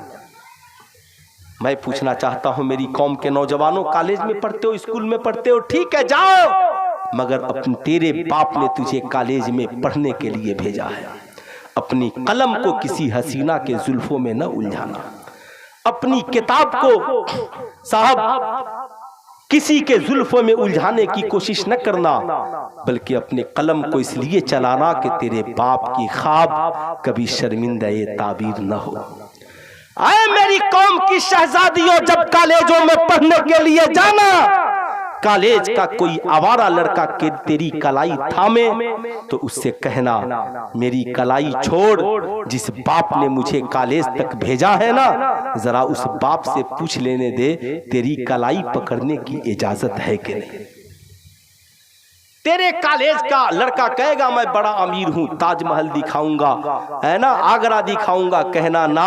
मैं पूछना चाहता हूं मेरी कौम के नौजवानों, कॉलेज में पढ़ते हो, स्कूल में पढ़ते हो, ठीक है जाओ, मगर अपने तेरे बाप ने तुझे कॉलेज में पढ़ने के लिए भेजा है। अपनी कलम को किसी हसीना के जुल्फों में न उलझाना, अपनी किताब को साहब किसी के जुल्फों में उलझाने की कोशिश न करना, बल्कि अपने कलम को इसलिए चलाना कि तेरे बाप की ख्वाब कभी शर्मिंदा ये ताबीर न हो। आए मेरी कौम की शहजादियों, जब कॉलेजों में पढ़ने के लिए जाना, कॉलेज का कोई आवारा लड़का के तेरी कलाई थामे तो उससे कहना, मेरी कलाई छोड़, जिस बाप ने मुझे कॉलेज तक भेजा है ना, जरा उस बाप से पूछ लेने दे तेरी कलाई पकड़ने की इजाजत है कि नहीं। तेरे कॉलेज का लड़का कहेगा मैं बड़ा अमीर हूं, ताजमहल दिखाऊंगा, है ना, आगरा दिखाऊंगा, कहना ना,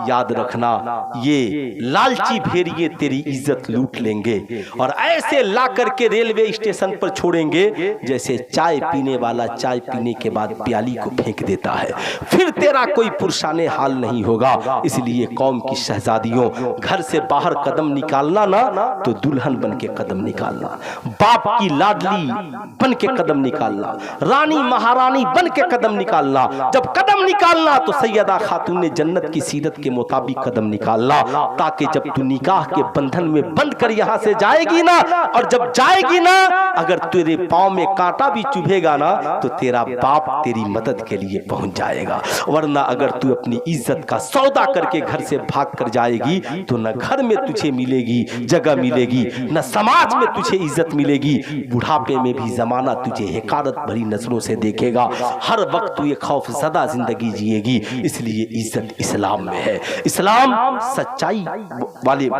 याद रखना ये लालची भेड़िए तेरी इज्जत लूट लेंगे और ऐसे ला करके रेलवे स्टेशन पर छोड़ेंगे जैसे चाय पीने वाला चाय पीने के बाद प्याली को फेंक देता है। फिर तेरा कोई पुरशाने हाल नहीं होगा। इसलिए कौम की शहजादियों, घर से बाहर कदम निकालना ना तो दुल्हन बन के कदम निकालना, बाप की लाडली बन के कदम निकालना, रानी महारानी बन के कदम निकालना। जब कदम निकालना तो सैयदा खातून जन्नत की सीरत के मुताबिक कदम निकालना, ताकि जब तू निकाह के बंधन में बंध कर यहाँ से जाएगी ना, और जब जाएगी ना, अगर तेरे पाँव में कांटा भी चुभेगा ना तो तेरा बाप तेरी मदद के लिए पहुंच जाएगा। वरना अगर तू अपनी इज्जत का सौदा करके घर से भाग कर जाएगी तो न घर में तुझे मिलेगी जगह मिलेगी, न समाज में तुझे इज्जत मिलेगी, बुढ़ापे में भी ज़माना तुझे हिकारत भरी नजरों से देखेगा। हर वक्त तू ये खौफ ज़दा ज़िंदगी जिएगी। इसलिए इज्जत इस्लाम में है। इस्लाम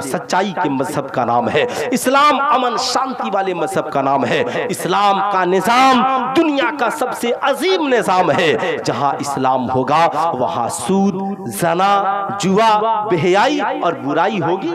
सच्चाई के मजहब का नाम है। इस्लाम अमन शांति वाले मजहब का नाम है। इस्लाम का निज़ाम दुनिया का सबसे अजीम निज़ाम है। जहाँ इस्लाम होगा वहाँ सूद, जना, जुआ, बेहयाई और बुराई होगी?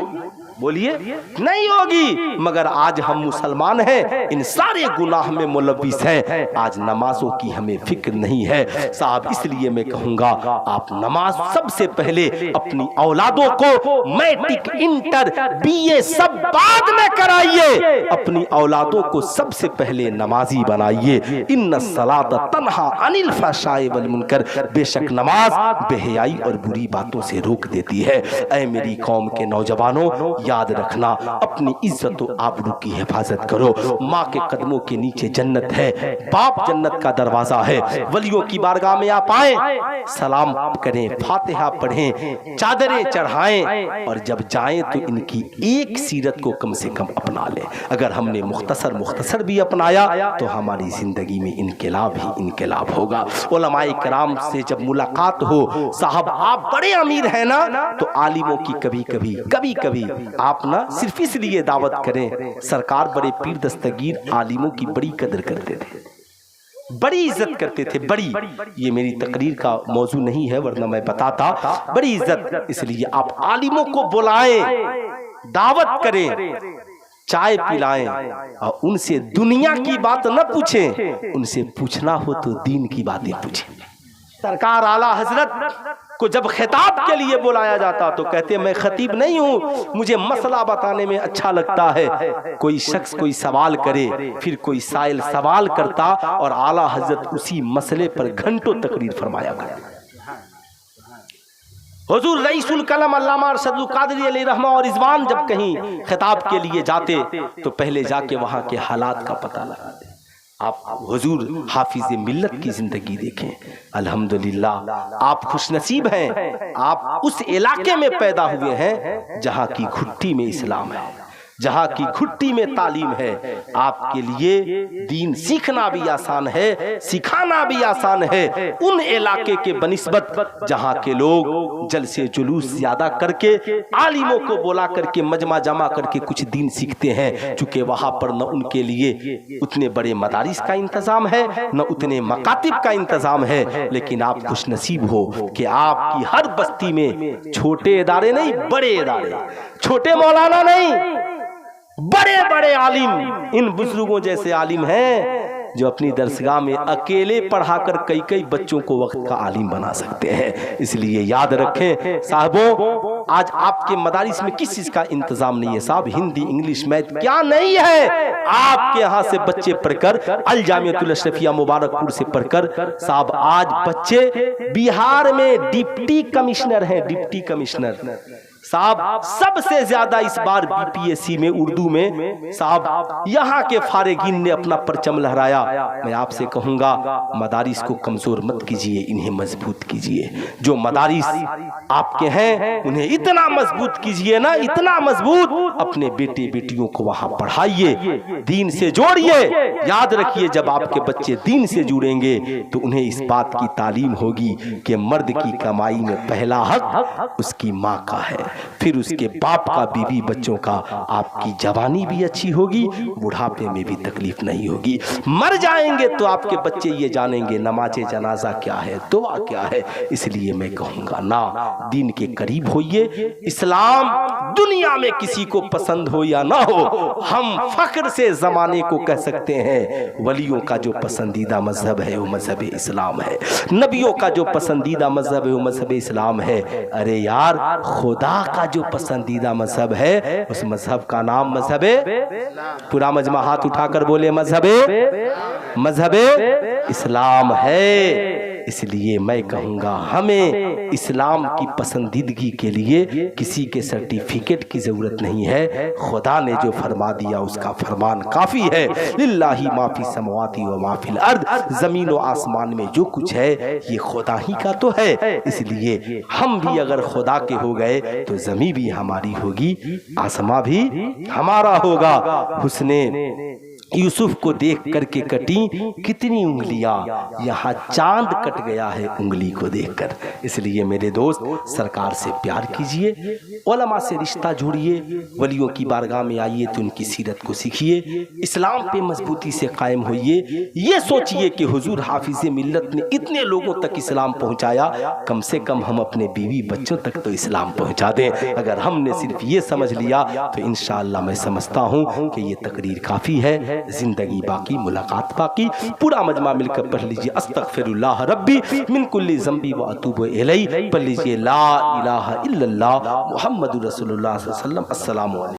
बोलिए, नहीं होगी। मगर आज हम मुसलमान हैं, इन सारे गुनाह में मुलव्विस हैं। आज नमाजों की हमें फिक्र नहीं है साहब। इसलिए मैं कहूँगा आप नमाज सबसे पहले अपनी औलादों को मैट्रिक, इंटर, बीए सब बाद में कराइए। अपनी औलादों को सबसे पहले नमाजी बनाइए। इन्ना सलात तन्हा अनिल फहशाए वल मुनकर, बेशक नमाज बेहयाई और बुरी बातों से रोक देती है। ऐ मेरी कौम के नौजवानों, याद रखना, अपनी इज्जत और आबरू की हिफाजत करो। माँ के कदमों के नीचे जन्नत है, बाप जन्नत का दरवाजा है। वलियों की बारगाह में आप आए, सलाम करें, फातिहा पढ़ें, चादरें चढ़ाएं और जब जाएं तो इनकी एक सीरत को कम से कम अपना लें। अगर हमने मुख्तसर भी अपनाया तो हमारी जिंदगी में इनकलाब ही इनकलाब होगा। उलमाए किराम से जब मुलाकात हो, साहब आप बड़े अमीर हैं ना, तो आलिमों की कभी कभी आप ना सिर्फ इसलिए दावत करें। सरकार बड़े पीर दस्तगीर आलिमों की बड़ी कदर करते थे, बड़ी इज्जत करते थे। बड़ी, ये मेरी तकरीर का मौजू नहीं है वरना मैं बताता। बड़ी इज्जत, इसलिए आप आलिमों को बुलाएं, दावत करें, चाय पिलाएं और उनसे दुनिया की बात न पूछें। उनसे पूछना हो तो दीन की बातें पूछें। सरकार आला हजरत को जब खिताब के लिए बुलाया जाता तो कहते मैं खतीब नहीं हूँ, मुझे मसला बताने में अच्छा लगता है। कोई शख्स कोई सवाल करे, फिर कोई साइल सवाल करता और आला हजरत उसी मसले पर घंटों तकरीर फरमाया करता। हुजूर रईसुल कलम अल्लामा अरशदुल कादरी अलैहि रहमा और रिज़वान जब कहीं खिताब के लिए जाते तो पहले जाके वहाँ के हालात का पता लगाते। आप हुजूर हाफिज़ मिल्लत की जिंदगी देखें, अल्हम्दुलिल्लाह आप खुशनसीब हैं। आप उस इलाके में पैदा हुए हैं जहाँ की घुट्टी में इस्लाम है, जहाँ की घुट्टी में तालीम है। आपके लिए दीन सीखना भी आसान है, सिखाना भी आसान है। उन इलाके के बनिस्बत जहाँ के लोग जलसे जुलूस ज्यादा करके आलिमों को बुला करके मजमा जमा करके कुछ दीन सीखते हैं, चूँकि वहाँ पर न उनके लिए उतने बड़े मदारिस का इंतज़ाम है, न उतने मकातिब का इंतज़ाम है। लेकिन आप खुशनसीब हो कि आपकी हर बस्ती में छोटे इदारे नहीं, बड़े इदारे, छोटे मौलाना नहीं, बड़े बड़े आलिम, इन बुजुर्गों जैसे आलिम हैं जो अपनी दरसगाह में अकेले पढ़ाकर कई कई बच्चों को वक्त का आलिम बना सकते हैं। इसलिए याद रखें साहबों, आज आपके मदारिस में किस चीज का इंतजाम नहीं है साहब, हिंदी, इंग्लिश, मैथ क्या नहीं है। आपके यहाँ से बच्चे पढ़कर अल जामियतुल अशरफिया मुबारकपुर से पढ़कर साहब आज बच्चे बिहार में डिप्टी कमिश्नर हैं, डिप्टी कमिश्नर साहब। सबसे ज्यादा इस बार बीपीएससी में उर्दू में साहब यहाँ के फारिगीन ने अपना परचम लहराया। मैं आपसे कहूँगा मदारिस को कमजोर मत कीजिए, इन्हें मजबूत कीजिए। जो मदारिस आपके हैं उन्हें इतना मजबूत कीजिए ना, इतना मजबूत, अपने बेटे बेटियों को वहाँ पढ़ाइए, दीन से जोड़िए। याद रखिए जब आपके बच्चे दीन से जुड़ेंगे तो उन्हें इस बात की तालीम होगी कि मर्द की कमाई में पहला हक उसकी माँ का है, फिर उसके बाप का, बीवी बच्चों का। आपकी जवानी भी अच्छी होगी, बुढ़ापे में भी तकलीफ नहीं होगी। मर जाएंगे तो आपके बच्चे ये जानेंगे नमाज़े जनाजा क्या है, दुआ क्या है। इसलिए मैं कहूँगा ना, दीन के करीब होइए। इस्लाम दुनिया में किसी को पसंद हो या ना हो, हम फख्र से जमाने को कह सकते हैं वलियों का जो पसंदीदा मजहब है वो मजहब इस्लाम है। नबियों का जो पसंदीदा मजहब है वो मजहब इस्लाम है। अरे यार, खुदा का जो पसंदीदा मजहब है उस मजहब का नाम मजहब, पूरा मजमा हाथ उठाकर बोले मजहब इस्लाम है। इसलिए मैं कहूँगा हमें इस्लाम की पसंदीदगी के लिए किसी के सर्टिफिकेट की ज़रूरत नहीं है। खुदा ने जो फरमा दिया उसका फरमान काफ़ी है। लिल्लाही माफी समावाती व माफिल अर्द, ज़मीन व आसमान में जो कुछ है ये खुदा ही का तो है। इसलिए हम भी अगर खुदा के हो गए तो ज़मीन भी हमारी होगी, आसमां भी हमारा होगा। हुस्ने यूसुफ को देख करके कटी कितनी उंगलियां, यहाँ चांद कट गया है उंगली को देखकर। इसलिए मेरे दोस्त, सरकार से प्यार कीजिए, उलमा से रिश्ता जोड़िए, वलियों की बारगाह में आइए तो उनकी सीरत को सीखिए, इस्लाम पे मजबूती से कायम होइए। ये सोचिए कि हुजूर हाफिज़े मिल्लत ने इतने लोगों तक इस्लाम पहुंचाया, कम से कम हम अपने बीवी बच्चों तक तो इस्लाम पहुंचा दें। अगर हमने सिर्फ ये समझ लिया तो इंशाअल्लाह मैं समझता हूँ कि ये तकरीर काफ़ी है। जिंदगी बाकी, मुलाकात बाकी। पूरा मजमा मिलकर पढ़ लीजिए अस्तगफिरुल्लाह रब्बी मिन कुल्ली ज़ंबी व अतूबु इलैहि। पढ़ लीजिए ला इलाहा इल्लल्लाह मुहम्मदुर रसूलुल्लाह सल्लल्लाहु अलैहि वसल्लम। अस्सलामु अलैकुम।